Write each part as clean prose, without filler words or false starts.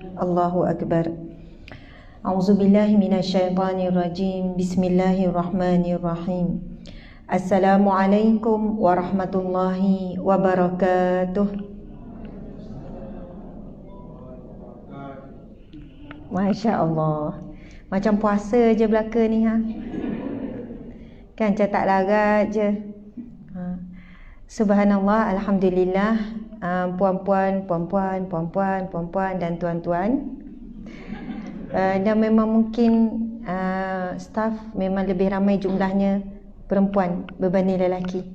Allahu Akbar. A'udzubillahi minasyaitonirrajim. Bismillahirrahmanirrahim. Assalamualaikum warahmatullahi wabarakatuh. Masya Allah. Macam puasa je belaka ni ha. Kan cetak larat je. Subhanallah, alhamdulillah. Puan-puan dan tuan-tuan, dan memang mungkin staff memang lebih ramai jumlahnya perempuan berbanding lelaki.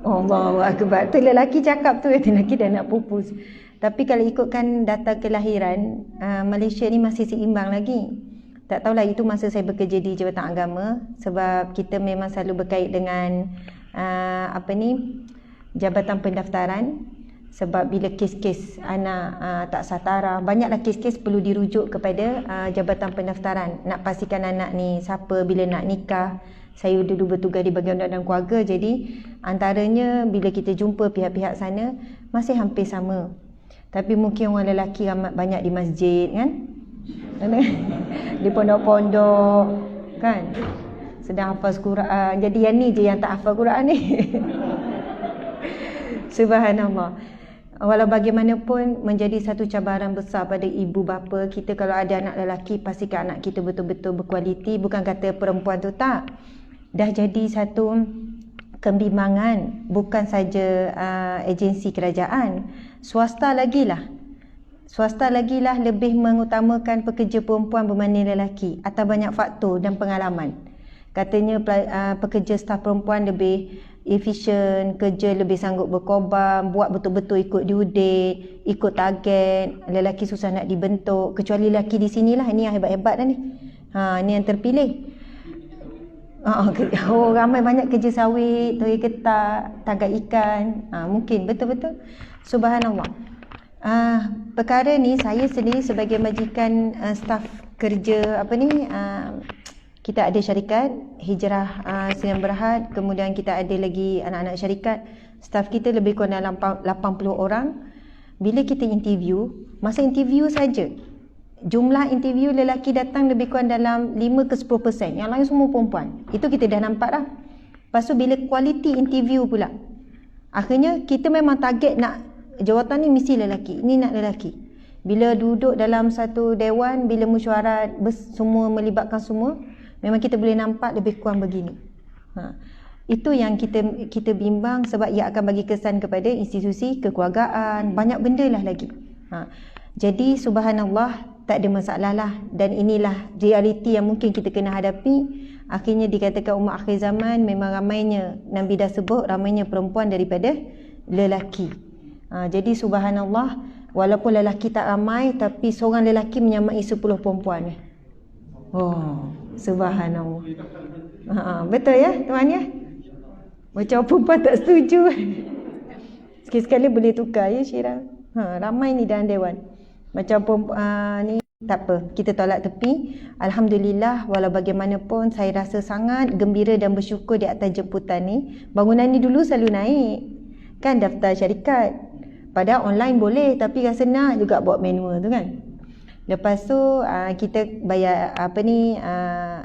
Allahu Akbar. Tu lelaki cakap tu, lelaki dah nak pupus. Tapi kalau ikutkan data kelahiran, Malaysia ni masih seimbang lagi. Tak tahulah, itu masa saya bekerja di Jabatan Agama, sebab kita memang selalu berkait dengan Jabatan Pendaftaran. Sebab bila kes-kes anak tak satara, banyaklah kes-kes perlu dirujuk kepada Jabatan Pendaftaran. Nak pastikan anak ni siapa, bila nak nikah. Saya dulu bertugas di bahagian undang-undang keluarga, jadi antaranya bila kita jumpa pihak-pihak sana masih hampir sama. Tapi mungkin orang lelaki amat banyak di masjid kan, di pondok-pondok kan, sedang hafaz Quran. Jadi yang ni je yang tak hafal Quran ni. Subhanallah. Walau bagaimanapun menjadi satu cabaran besar pada ibu bapa kita. Kalau ada anak lelaki, pastikan anak kita betul-betul berkualiti. Bukan kata perempuan tu tak, dah jadi satu kebimbangan. Bukan saja agensi kerajaan, swasta lagilah lebih mengutamakan pekerja perempuan berbanding lelaki atas banyak faktor dan pengalaman. Katanya pekerja staf perempuan lebih efisien, kerja lebih sanggup berkorban, buat betul-betul ikut due date, ikut target. Lelaki susah nak dibentuk. Kecuali lelaki di sinilah, ini yang hebat-hebat dah ni. Ni yang terpilih. Ramai banyak kerja sawit, toy ketak, tagak ikan. Mungkin betul-betul. Subhanallah. Perkara ni saya sendiri sebagai majikan staf kerja kita ada syarikat Hijrah Sdn Bhd, kemudian kita ada lagi anak-anak syarikat. Staf kita lebih kurang dalam 80 orang. Bila kita interview, masa interview saja, jumlah interview lelaki datang lebih kurang dalam 5 ke 10%, yang lain semua perempuan. Itu kita dah nampak dah. Lepas tu bila quality interview pula, akhirnya kita memang target nak jawatan ni mesti lelaki, ni nak lelaki. Bila duduk dalam satu dewan, bila mesyuarat semua melibatkan semua, memang kita boleh nampak lebih kurang begini. Itu yang kita bimbang, sebab ia akan bagi kesan kepada institusi kekeluargaan, banyak benda lah lagi. Jadi subhanallah, tak ada masalah lah. Dan inilah realiti yang mungkin kita kena hadapi. Akhirnya dikatakan umat akhir zaman memang ramainya, Nabi dah sebut ramainya perempuan daripada lelaki. Jadi subhanallah, walaupun lelaki tak ramai, tapi seorang lelaki menyamai 10 perempuan. Subhanallah. Betul ya tuan ya? Macam perempuan tak setuju. Sekali-sekali boleh tukar ya Syirah. Ramai ni dalam dewan. Macam ni tak apa, kita tolak tepi. Alhamdulillah, walau bagaimanapun saya rasa sangat gembira dan bersyukur di atas jemputan ni. Bangunan ni dulu selalu naik kan, daftar syarikat. Padahal online boleh, tapi rasa nak juga buat manual tu kan. Lepas tu kita bayar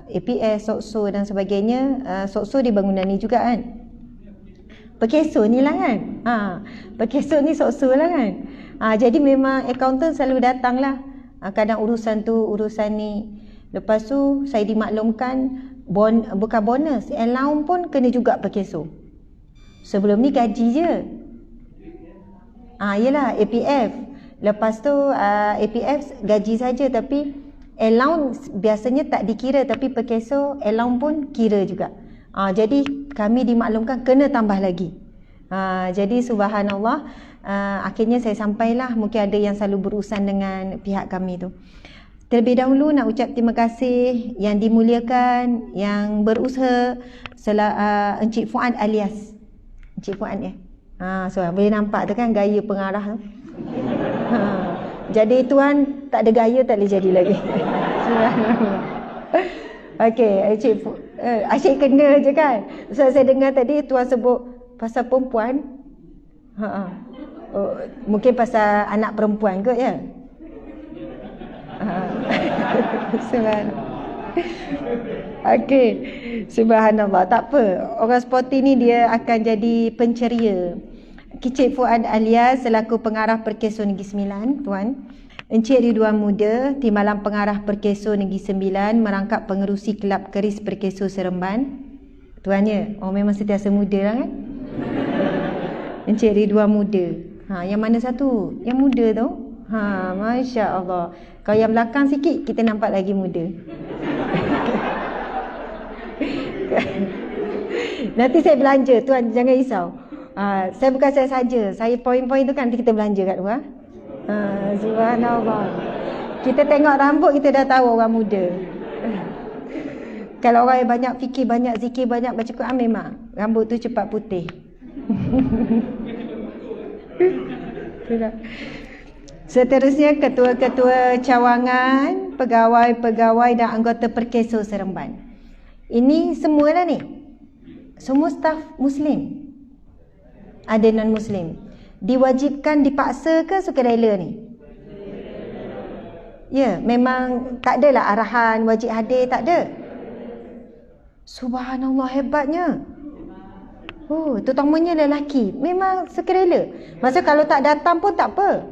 APS, SOKSO dan sebagainya. SOKSO di bangunan ni juga kan. Perkeso ni lah kan. Perkeso ni SOKSO lah kan. Jadi memang accountant selalu datang lah. Kadang urusan tu, urusan ni. Lepas tu saya dimaklumkan bukan bonus, allowance pun kena juga perkeso. Sebelum ni gaji je. Yelah APF. Lepas tu APF gaji saja, tapi allowance biasanya tak dikira, tapi perkeso allowance pun kira juga. Jadi kami dimaklumkan kena tambah lagi. Jadi subhanallah, akhirnya saya sampailah. Mungkin ada yang selalu berurusan dengan pihak kami tu. Terlebih dahulu nak ucap terima kasih yang dimuliakan, yang berusaha, Encik Fuad alias Encik Fuad ya. So boleh nampak tu kan gaya pengarah tu. Jadi tuan tak ada gaya tak boleh jadi lagi. Okey, asyik kena je kan. So saya dengar tadi tuan sebut pasal perempuan. Ha. Oh, mungkin pasal anak perempuan kot ya. Subhanallah. Okey. Subhanallah. Tak apa. Orang sporty ni dia akan jadi penceria. Kicik Fuad Alia selaku pengarah Perkeso Negeri Sembilan, Tuan. Encik Ridwan Muda, Timbalan Pengarah Perkeso Negeri Sembilan, merangkap pengerusi Kelab Keris Perkeso Seremban. Tuan ya, memang sentiasa muda lah kan? Encik Ridwan Muda. Yang mana satu? Yang muda tu? Masya Allah. Kalau yang belakang sikit, kita nampak lagi muda. Nanti saya belanja, Tuan jangan risau. Saya bukan saya saja. Saya poin-poin tu kan nanti kita belanja kat luar. Subhanallah. Kita tengok rambut kita dah tahu orang muda. Kalau orang yang banyak fikir, banyak zikir, banyak baca Quran memang rambut tu cepat putih. Seterusnya ketua-ketua cawangan, pegawai-pegawai dan anggota Perkeso Seremban. Ini semua lah ni. Semua staf Muslim. Ada non-Muslim. Diwajibkan, dipaksa ke sukarela ni? Ya, memang tak adalah arahan wajib hadir, tak ada. Subhanallah, hebatnya. Terutamanya lelaki. Memang sukarela. Masa kalau tak datang pun tak apa.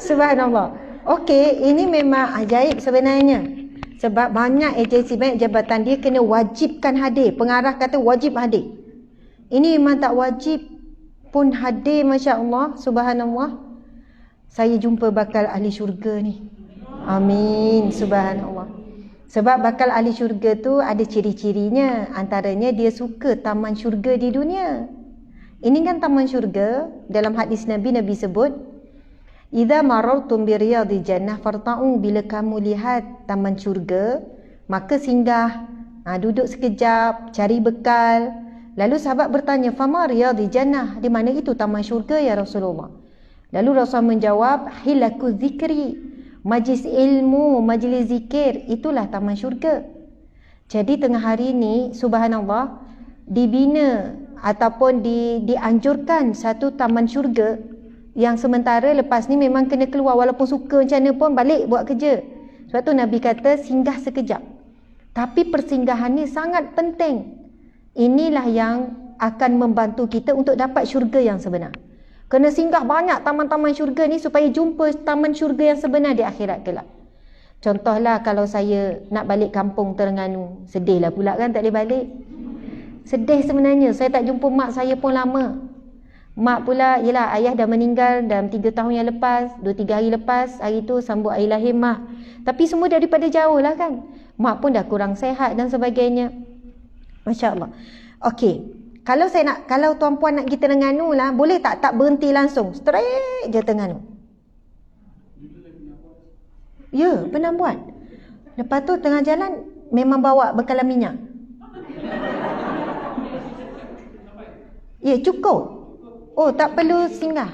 Subhanallah. Okey, ini memang ajaib sebenarnya. Sebab banyak agensi, banyak jabatan dia kena wajibkan hadir. Pengarah kata wajib hadir. Ini memang tak wajib pun hadir, Masya Allah. Subhanallah. Saya jumpa bakal ahli syurga ni. Amin. Subhanallah. Sebab bakal ahli syurga tu ada ciri-cirinya. Antaranya dia suka taman syurga di dunia. Ini kan taman syurga. Dalam hadis Nabi sebut, idza marartum bi riyadil jannah farta'u, bila kamu lihat taman syurga, maka singgah, duduk sekejap, cari bekal. Lalu sahabat bertanya, fama riyadil jannah, di mana itu taman syurga ya Rasulullah? Lalu Rasul menjawab, hilaku zikri, majlis ilmu, majlis zikir, itulah taman syurga. Jadi tengah hari ni, subhanallah, dibina ataupun dianjurkan satu taman syurga yang sementara lepas ni memang kena keluar, walaupun suka macam mana pun balik buat kerja. Sebab tu Nabi kata singgah sekejap. Tapi persinggahan ni sangat penting. Inilah yang akan membantu kita untuk dapat syurga yang sebenar. Kena singgah banyak taman-taman syurga ni supaya jumpa taman syurga yang sebenar di akhirat kelak. Contohlah kalau saya nak balik kampung Terengganu, sedihlah pula kan tak boleh balik. Sedih sebenarnya, saya tak jumpa mak saya pun lama. Mak pula, yelah ayah dah meninggal dalam 3 tahun yang lepas, 2-3 hari lepas, hari tu sambut hari lahir mak. Tapi semua daripada jauh lah kan. Mak pun dah kurang sehat dan sebagainya. Masya Allah. Okey. Kalau tuan puan nak pergi Terengganu lah, boleh tak berhenti langsung? Straight je Terengganu. Ya, pernah buat. Lepas tu tengah jalan memang bawa bekalan minyak. Ya, cukup. Tak perlu singgah.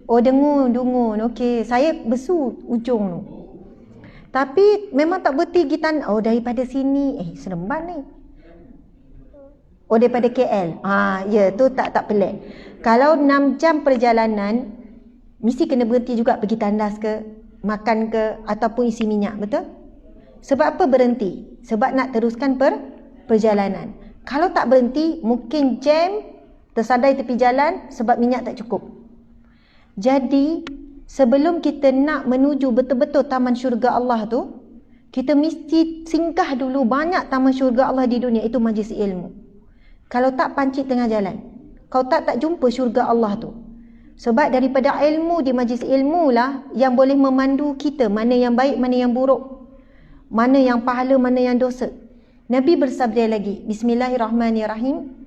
Dengun. Okey, saya besu ujung tu. Tapi memang tak berhenti kita. Daripada sini, Seremban ni. Daripada KL. Ya, tu tak pelik. Kalau 6 jam perjalanan, mesti kena berhenti juga pergi tandas ke, makan ke, ataupun isi minyak, betul? Sebab apa berhenti? Sebab nak teruskan perjalanan. Kalau tak berhenti, mungkin jam, tersadai tepi jalan sebab minyak tak cukup. Jadi, sebelum kita nak menuju betul-betul taman syurga Allah tu, kita mesti singgah dulu banyak taman syurga Allah di dunia, itu majlis ilmu. Kalau tak, pancit tengah jalan. Kau tak jumpa syurga Allah tu. Sebab daripada ilmu di majlis ilmu lah yang boleh memandu kita mana yang baik, mana yang buruk, mana yang pahala, mana yang dosa. Nabi bersabda lagi, Bismillahirrahmanirrahim,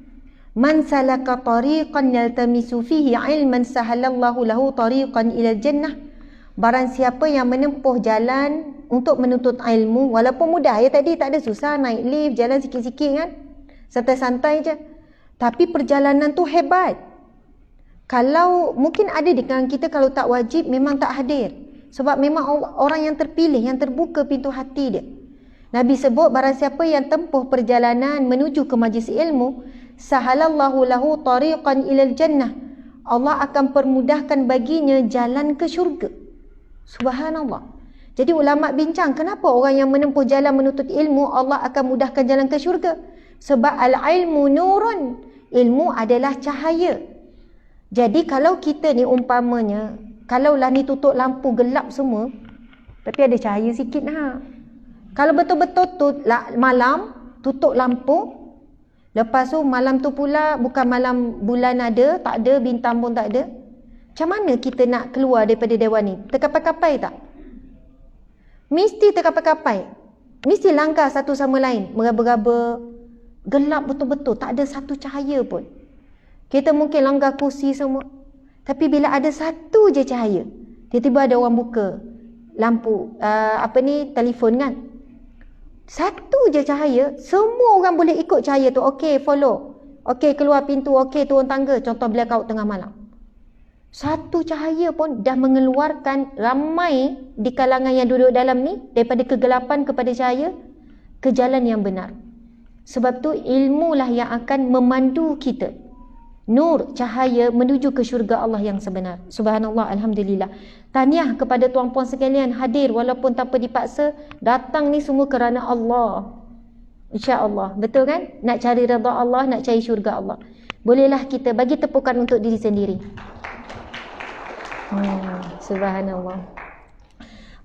man salaka tariqan yaltamisu fihi ilman sahalallahu lahu tariqan ilal jannah. Barang siapa yang menempuh jalan untuk menuntut ilmu, walaupun mudah ya tadi, tak ada susah, naik lift, jalan sikit-sikit kan, santai-santai je. Tapi perjalanan tu hebat. Kalau mungkin ada di kalangan kita, kalau tak wajib memang tak hadir. Sebab memang orang yang terpilih, yang terbuka pintu hati dia. Nabi sebut barang siapa yang tempuh perjalanan menuju ke majlis ilmu, sahalallahu lahu tariqan ilal jannah. Allah akan permudahkan baginya jalan ke syurga. Subhanallah. Jadi ulama bincang, kenapa orang yang menempuh jalan menuntut ilmu Allah akan mudahkan jalan ke syurga? Sebab al-ilmu nurun. Ilmu adalah cahaya. Jadi kalau kita ni umpamanya, kalaulah ni tutup lampu gelap semua, tapi ada cahaya sikit lah. Kalau betul-betul malam, tutup lampu, lepas tu malam tu pula bukan malam bulan ada, tak ada, bintang pun tak ada. Macam mana kita nak keluar daripada dewan ni? Terkapai-kapai tak? Mesti terkapai-kapai. Mesti langkah satu sama lain, meraba-raba, gelap betul-betul, tak ada satu cahaya pun. Kita mungkin langgar kursi semua, tapi bila ada satu je cahaya, tiba-tiba ada orang buka lampu, telefon kan, satu je cahaya, semua orang boleh ikut cahaya tu. Okey, follow, okey, keluar pintu, okey, turun tangga, contoh blackout tengah malam. Satu cahaya pun dah mengeluarkan ramai di kalangan yang duduk dalam ni daripada kegelapan kepada cahaya ke jalan yang benar. Sebab tu ilmulah yang akan memandu kita, nur, cahaya menuju ke syurga Allah yang sebenar. Subhanallah, alhamdulillah. Tahniah kepada tuan-puan sekalian hadir walaupun tanpa dipaksa, datang ni semua kerana Allah. InsyaAllah, betul kan? Nak cari redha Allah, nak cari syurga Allah. Bolehlah kita bagi tepukan untuk diri sendiri. Subhanallah.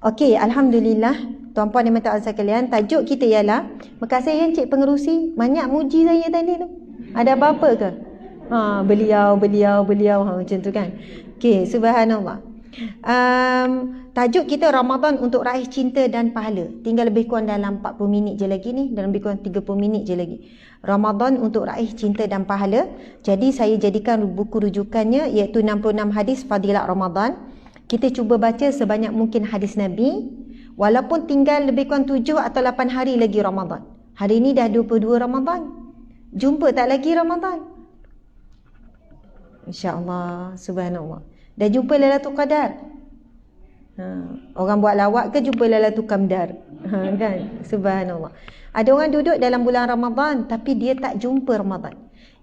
Okey, alhamdulillah. Tuan-puan dan tuan-tuan sekalian, tajuk kita ialah, makasih ya Encik Pengerusi, banyak muji saya tadi tu. Ada apa-apa ke? Beliau macam tu kan. Okey, subhanallah. Tajuk kita Ramadan untuk raih cinta dan pahala. Tinggal lebih kurang dalam 40 minit je lagi ni, dalam lebih kurang 30 minit je lagi. Ramadan untuk raih cinta dan pahala. Jadi saya jadikan buku rujukannya iaitu 66 hadis Fadilat Ramadan. Kita cuba baca sebanyak mungkin hadis Nabi, walaupun tinggal lebih kurang 7 atau 8 hari lagi Ramadan. Hari ni dah 22 Ramadan. Jumpa tak lagi Ramadan? InsyaAllah, subhanallah. Dah jumpa Lailatul Qadar. Orang buat lawak ke jumpa Lailatul Qadar? Kan? Subhanallah. Ada orang duduk dalam bulan Ramadan tapi dia tak jumpa Ramadan.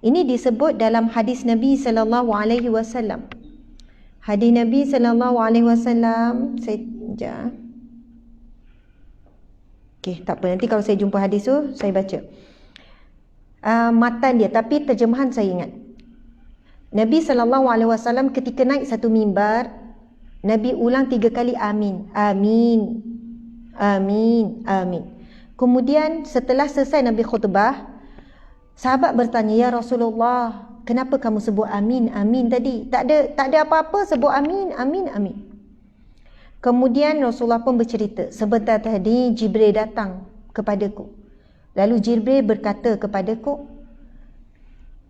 Ini disebut dalam hadis Nabi sallallahu alaihi wasallam. Hadis Nabi sallallahu alaihi wasallam, saya sekejap. Okey, tak apa, nanti kalau saya jumpa hadis tu saya baca. Matan dia, tapi terjemahan saya ingat. Nabi SAW ketika naik satu mimbar, Nabi ulang 3 kali amin. Amin. Amin. Amin. Kemudian setelah selesai Nabi khutbah, sahabat bertanya, "Ya Rasulullah, kenapa kamu sebut amin, amin tadi? Tak ada apa-apa, sebut amin, amin, amin." Kemudian Rasulullah pun bercerita, sebentar tadi Jibril datang kepadaku. Lalu Jibril berkata kepadaku,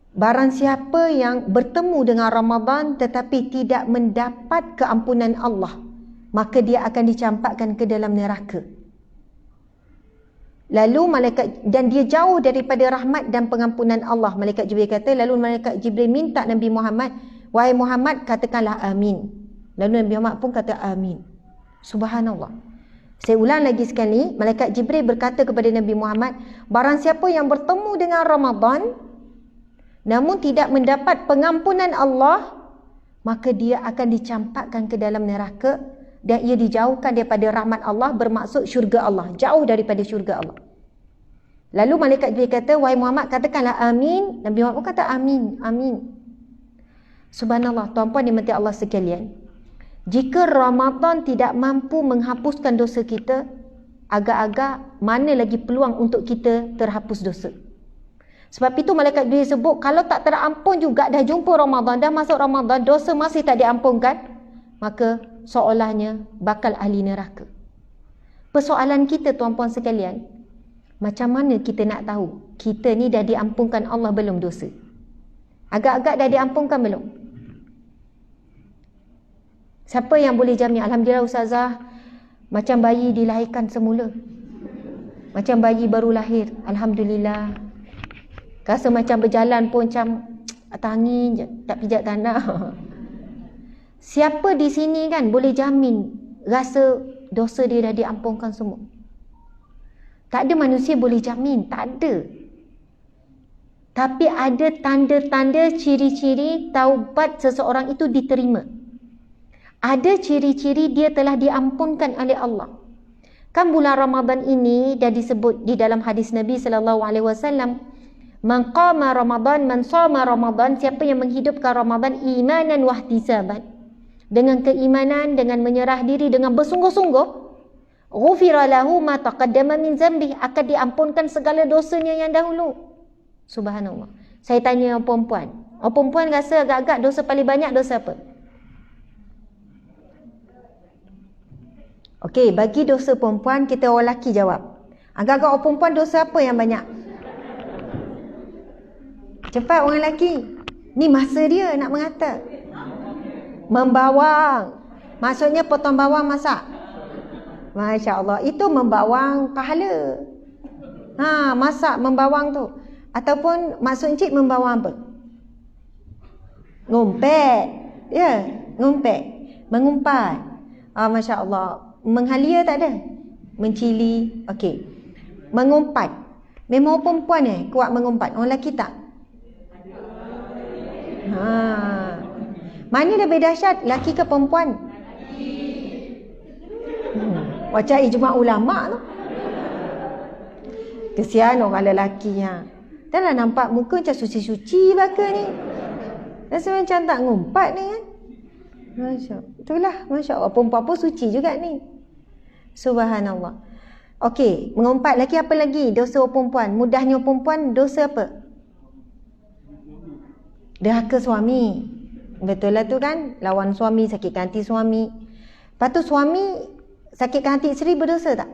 barang siapa yang bertemu dengan Ramadan tetapi tidak mendapat keampunan Allah, maka dia akan dicampakkan ke dalam neraka. Lalu malaikat, dan dia jauh daripada rahmat dan pengampunan Allah. Malaikat Jibril kata, lalu malaikat Jibril minta Nabi Muhammad, "Wahai Muhammad, katakanlah amin." Lalu Nabi Muhammad pun kata amin. Subhanallah. Saya ulang lagi sekali, malaikat Jibril berkata kepada Nabi Muhammad, barang siapa yang bertemu dengan Ramadan namun tidak mendapat pengampunan Allah, maka dia akan dicampakkan ke dalam neraka dan ia dijauhkan daripada rahmat Allah, bermaksud syurga Allah, jauh daripada syurga Allah. Lalu malaikat Jibril kata, "Wahai Muhammad, katakanlah amin." Nabi Muhammad pun kata amin, amin. Subhanallah, tuan-puan dimati Allah sekalian, jika Ramadan tidak mampu menghapuskan dosa kita, agak-agak mana lagi peluang untuk kita terhapus dosa. Sebab itu malaikat Jibril sebut, kalau tak terampun juga, dah jumpa Ramadan, dah masuk Ramadan, dosa masih tak diampunkan, maka seolahnya bakal ahli neraka. Persoalan kita tuan-puan sekalian, macam mana kita nak tahu kita ni dah diampunkan Allah belum dosa? Agak-agak dah diampunkan belum? Siapa yang boleh jamin? Alhamdulillah Ustazah, macam bayi dilahirkan semula, macam bayi baru lahir, alhamdulillah. Rasa macam berjalan pun macam atas angin je, tak pijak tanah. Siapa di sini kan boleh jamin rasa dosa dia dah diampunkan semua? Tak ada manusia boleh jamin, tak ada. Tapi ada tanda-tanda, ciri-ciri taubat seseorang itu diterima. Ada ciri-ciri dia telah diampunkan oleh Allah. Kan bulan Ramadan ini dah disebut di dalam hadis Nabi sallallahu alaihi wasallam, man qama Ramadan, man shama Ramadan, siapa yang menghidupkan Ramadan imanan wa ihtisaban, dengan keimanan, dengan menyerah diri, dengan bersungguh-sungguh, ghufira lahu ma taqaddama min zambi, akan diampunkan segala dosanya yang dahulu. Subhanallah. Saya tanya orang perempuan. Orang perempuan rasa agak-agak dosa paling banyak dosa apa? Okey, bagi dosa perempuan, kita orang lelaki jawab. Agak-agak orang perempuan dosa apa yang banyak? Cepat orang lelaki. Ni masa dia nak mengata. Membawang. Maksudnya potong bawang masak. Masya Allah. Itu membawang pahala. Masak membawang tu. Ataupun maksud encik membawang apa? Ngumpet. Ya, ngumpet. Mengumpat. Masya Allah. Menghalia tak ada? Mencili. Okey. Mengumpat. Memang orang perempuan kuat mengumpat. Orang lelaki tak? Mana lebih dahsyat? Lelaki ke perempuan? Macam ijma' ulama' tu. Kesian orang lelaki Dah lah nampak muka macam suci-suci baka ni. Rasa macam tak ngumpat ni kan. Itulah, Masya Allah. Perempuan pun suci juga ni. Subhanallah. Okey, mengumpat lagi apa lagi? Dosa perempuan. Mudahnya perempuan, dosa apa? Derhaka suami. Betul lah tu kan? Lawan suami, sakitkan hati suami. Lepas tu suami sakitkan hati isteri, berdosa tak?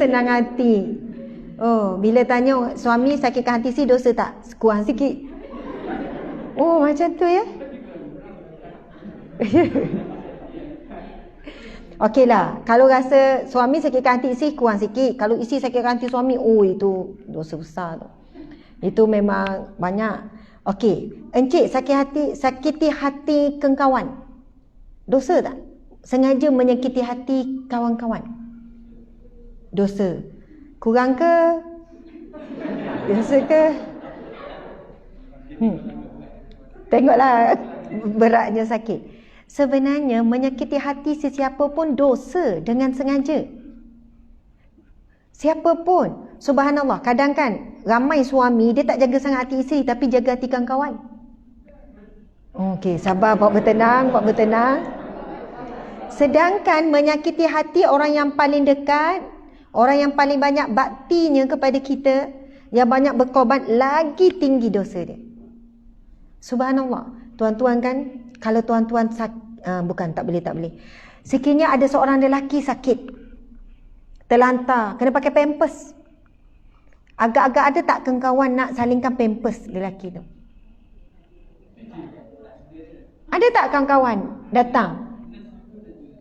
Senang hati. Bila tanya suami sakitkan hati isteri, dosa tak? Kurang sikit. Macam tu ya. Okey lah. Kalau rasa suami sakitkan hati isteri, kurang sikit. Kalau isteri sakitkan hati suami, itu dosa besar tu. Itu memang banyak. Okey. Encik sakiti hati kawan. Dosa tak? Sengaja menyakiti hati kawan-kawan. Dosa. Kurang ke? Dosa ke? Tengoklah beratnya sakit. Sebenarnya menyakiti hati sesiapa pun dosa dengan sengaja. Siapa pun. Subhanallah. Kadang kan ramai suami dia tak jaga sangat hati isteri tapi jaga hati kawan. Okey, sabar, buat bertenang. Sedangkan menyakiti hati orang yang paling dekat, orang yang paling banyak baktinya kepada kita, yang banyak berkorban, lagi tinggi dosa dia. Subhanallah. Tuan-tuan kan, kalau tuan-tuan tak boleh. Sekiranya ada seorang lelaki sakit, terlantar, kena pakai pampers. Agak-agak ada tak kawan nak salingkan pampers lelaki tu? Ada tak kawan-kawan datang?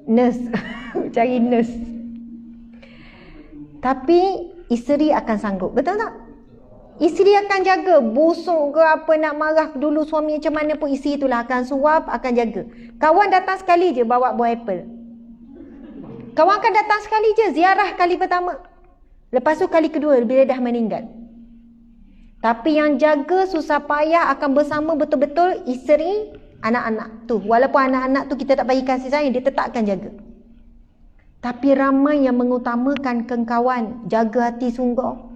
Nurse. Cari nurse. Tapi isteri akan sanggup. Betul tak? Isteri akan jaga. Busuk ke apa, nak marah dulu suami macam mana pun, isteri itulah akan suap, akan jaga. Kawan datang sekali je bawa buah apple. Kawan akan datang sekali je, ziarah kali pertama. Lepas tu kali kedua bila dah meninggal. Tapi yang jaga susah payah akan bersama betul-betul isteri, anak-anak tu. Walaupun anak-anak tu kita tak bagi kasih sayang, dia tetap akan jaga. Tapi ramai yang mengutamakan kawan, jaga hati sungguh.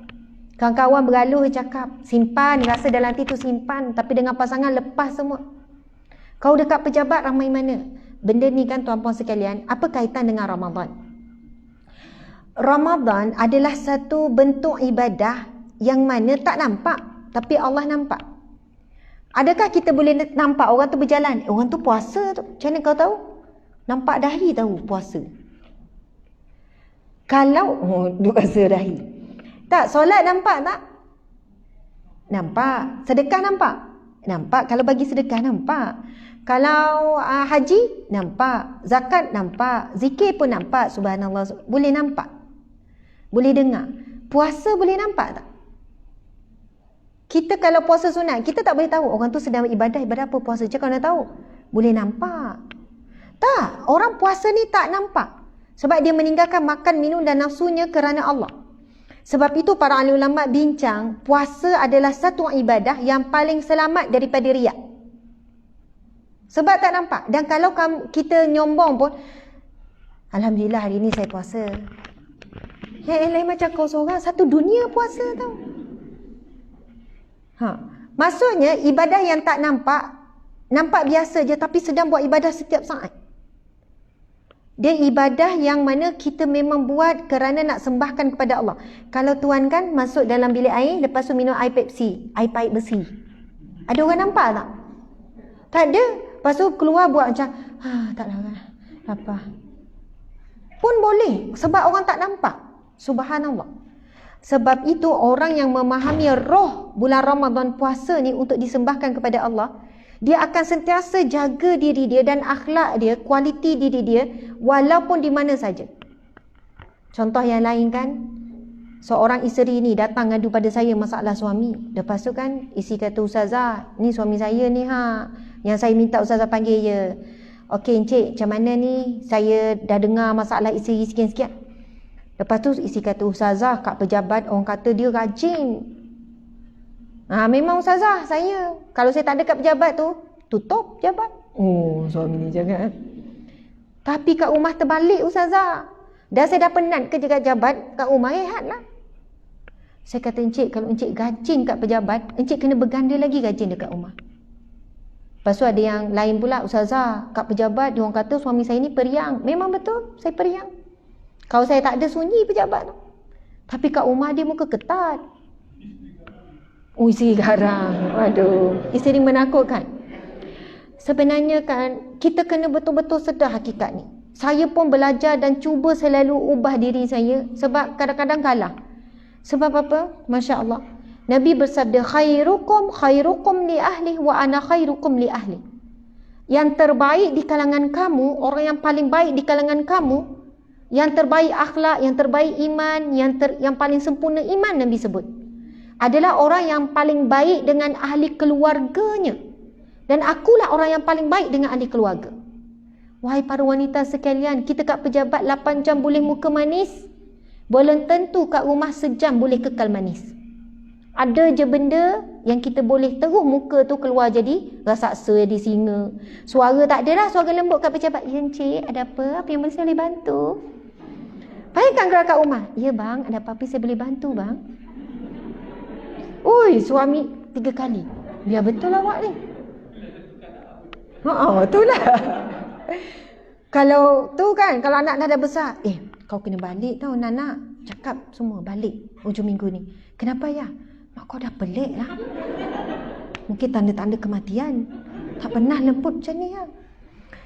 Kawan-kawan bergaluh cakap, simpan, rasa dalam hati tu simpan, tapi dengan pasangan lepas semua. Kau dekat pejabat ramai mana? Benda ni kan tuan-puan sekalian, apa kaitan dengan Ramadan? Ramadan adalah satu bentuk ibadah yang mana tak nampak, tapi Allah nampak. Adakah kita boleh nampak orang tu berjalan? Orang tu puasa tu. Macam mana kau tahu? Nampak dahi tahu puasa. Kalau puasa dahi. Tak, solat nampak tak? Nampak. Sedekah nampak? Nampak. Kalau bagi sedekah nampak. Kalau haji nampak. Zakat nampak. Zikir pun nampak. Subhanallah. Boleh nampak. Boleh dengar. Puasa boleh nampak tak? Kita kalau puasa sunat, kita tak boleh tahu orang tu sedang ibadah apa puasa. Macam mana tahu? Boleh nampak. Tak, orang puasa ni tak nampak. Sebab dia meninggalkan makan, minum dan nafsunya kerana Allah. Sebab itu para ahli ulama bincang, puasa adalah satu ibadah yang paling selamat daripada riak. Sebab tak nampak. Dan kalau kita nyombong pun, alhamdulillah hari ni saya puasa. Yang lain macam kau seorang, satu dunia puasa tau. Maksudnya ibadah yang tak nampak, nampak biasa je tapi sedang buat ibadah setiap saat. Dia ibadah yang mana kita memang buat kerana nak sembahkan kepada Allah. Kalau tuan kan masuk dalam bilik air, lepas tu minum air Pepsi, air pahit besi. Ada orang nampak tak? Tak ada. Lepas tu keluar buat macam, taklah kan, apa. Pun boleh, sebab orang tak nampak. Subhanallah. Sebab itu orang yang memahami roh bulan Ramadan puasa ni untuk disembahkan kepada Allah, dia akan sentiasa jaga diri dia dan akhlak dia, kualiti diri dia walaupun di mana saja. Contoh yang lain kan, seorang isteri ni datang ngadu pada saya masalah suami. Lepas tu kan isteri kata, Ustazah, ni suami saya ni yang saya minta Ustazah panggil je. Okey encik, macam mana ni? Saya dah dengar masalah isteri sekian-sekian. Lepas tu isteri kata, Ustazah, kat pejabat orang kata dia rajin. Memang Ustazah, saya kalau saya tak ada kat pejabat tu, tutup pejabat. Oh, suami ni jangan. Tapi kat rumah terbalik Ustazah. Dah saya dah penat kerja kat pejabat, kat rumah rehat lah. Saya kata, encik, kalau encik rajin kat pejabat, encik kena berganda lagi rajin dekat rumah. Lepas tu ada yang lain pula, Ustazah, kat pejabat dia orang kata suami saya ni periang. Memang betul, saya periang. Kalau saya tak ada, sunyi pejabat tu. Tapi kat rumah dia muka ketat. Isteri garang. Aduh, isteri menakutkan. Sebenarnya kan, kita kena betul-betul sedar hakikat ni. Saya pun belajar dan cuba selalu ubah diri saya. Sebab kadang-kadang kalah. Sebab apa? Masya Allah. Nabi bersabda, khairukum li ahli wa ana khairukum li ahli. Yang terbaik di kalangan kamu, orang yang paling baik di kalangan kamu, yang terbaik akhlak, yang terbaik iman, yang paling sempurna iman Nabi sebut, adalah orang yang paling baik dengan ahli keluarganya. Dan akulah orang yang paling baik dengan ahli keluarga. Wahai para wanita sekalian, kita kat pejabat 8 jam boleh muka manis, belum tentu kat rumah sejam boleh kekal manis. Ada je benda yang kita boleh terus muka tu keluar jadi raksasa, jadi singa. Suara tak ada dah, suara lembut kat pejabat. Ya encik, ada apa? Apa yang boleh saya boleh bantu? Bayangkan kalau kat rumah, ya bang, ada apa-apa saya boleh bantu bang? Oi, suami 3 kali. Biar betul awak ni. Itulah. Kalau tu kan, kalau anak dah besar, kau kena balik tau Nana. Cakap semua balik hujung minggu ni. Kenapa ya? Mak kau dah pelik lah. Mungkin tanda-tanda kematian. Tak pernah lembut macam ni ya.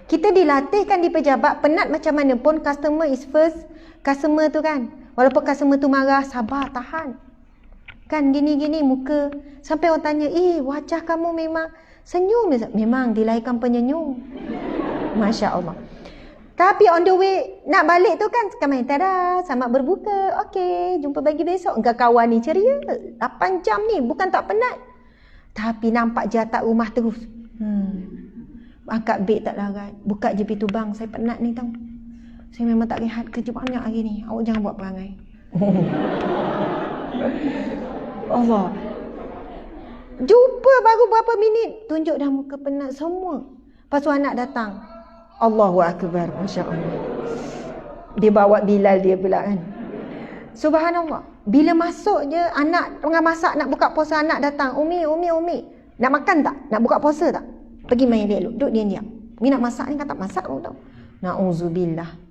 Kita dilatihkan di pejabat, penat macam mana pun, customer is first. Customer tu kan, walaupun customer tu marah, sabar, tahan. Kan gini-gini muka. Sampai orang tanya, wajah kamu memang senyum. Memang dilahirkan penyenyum. Masya Allah. Tapi on the way nak balik tu kan, kami tada, selamat berbuka. Okey, jumpa lagi besok. Engkau kawan ni ceria. 8 jam ni bukan tak penat. Tapi nampak je atas rumah terus. Angkat beg tak larat. Buka je pintu, bang, saya penat ni tau. Saya memang tak rehat, kerja banyak hari ni. Awak jangan buat perangai. Allah. Jumpa baru berapa minit, tunjuk dah muka penat semua. Lepas tu anak datang. Allahu Akbar, Masya Allah. Dia bawa Bilal dia pula kan. Subhanallah. Bila masuk je, anak tengah masak nak buka puasa, anak datang. Umi. Nak makan tak? Nak buka puasa tak? Pergi main dia duduk diam-diam. Umi nak masak ni kan tak masak pun tau. Na'udzubillah.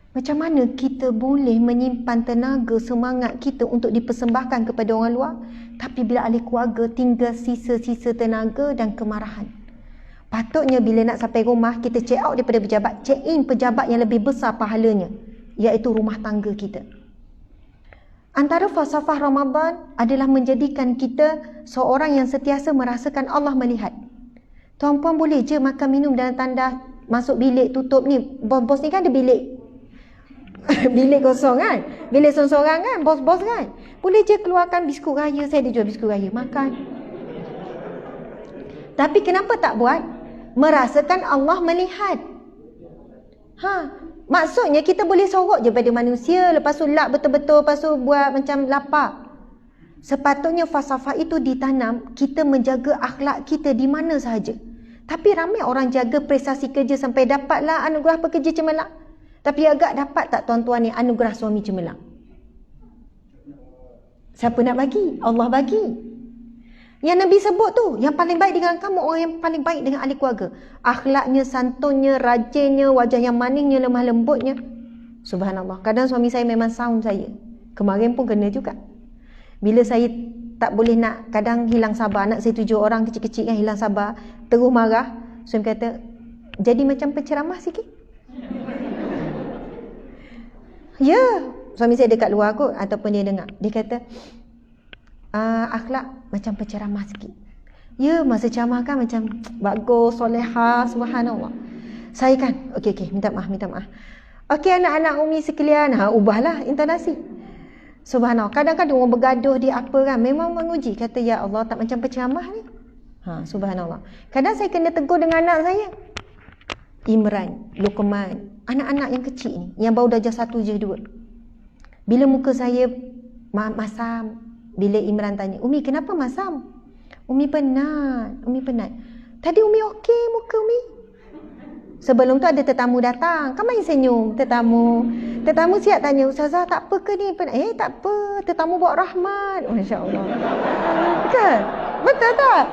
Macam mana kita boleh menyimpan tenaga, semangat kita untuk dipersembahkan kepada orang luar, tapi bila ahli keluarga tinggal sisa-sisa tenaga dan kemarahan. Patutnya bila nak sampai rumah, kita check out daripada pejabat, check in pejabat yang lebih besar pahalanya, iaitu rumah tangga kita. Antara falsafah Ramadan adalah menjadikan kita seorang yang sentiasa merasakan Allah melihat. Tuan-puan boleh je makan minum dalam tanda masuk bilik tutup ni. Bos-bos ni kan ada bilik. Bilik kosong kan, bilik sorang-sorang kan, bos-bos kan. Boleh je keluarkan biskut raya, saya ada jual biskut raya, makan. Tapi kenapa tak buat? Merasakan Allah melihat. Maksudnya kita boleh sorok je pada manusia, lepas tu lap betul-betul, lepas tu buat macam lapar. Sepatutnya falsafah itu ditanam, kita menjaga akhlak kita di mana sahaja. Tapi ramai orang jaga prestasi kerja sampai dapatlah anugerah pekerja cemerlang. Tapi agak dapat tak tuan-tuan ni anugerah suami cemerlang? Siapa nak bagi? Allah bagi. Yang Nabi sebut tu, yang paling baik dengan kamu, orang yang paling baik dengan ahli keluarga. Akhlaknya, santunnya, rajinnya, wajah yang maningnya, lemah lembutnya. Subhanallah. Kadang suami saya memang sound saya. Kemarin pun kena juga. Bila saya tak boleh nak, kadang hilang sabar. Anak saya 7 orang kecil-kecil kan, hilang sabar. Terus marah. Suami kata, jadi macam penceramah sikit. Ya, suami saya dekat luar kot, ataupun dia dengar. Dia kata, akhlak macam penceramah sikit. Ya, masa ceramah kan macam bagus, solehah, subhanallah. Saya kan, okey, minta maaf. Okey anak-anak Umi sekalian, ubahlah intonasi. Subhanallah. Kadang-kadang orang bergaduh di apa kan, memang menguji. Kata, ya Allah, tak macam penceramah ni. Subhanallah. Kadang saya kena tegur dengan anak saya. Imran, Luqman, anak-anak yang kecil ni, yang baru darjah 1 je 2. Bila muka saya masam, bila Imran tanya, Umi kenapa masam? Umi penat. Tadi Umi okey muka Umi. Sebelum tu ada tetamu datang, kan main senyum tetamu siap tanya, Ustazah tak apa ke ni? Tak apa, tetamu bawa rahmat. Masya Allah. Kan? Betul tak?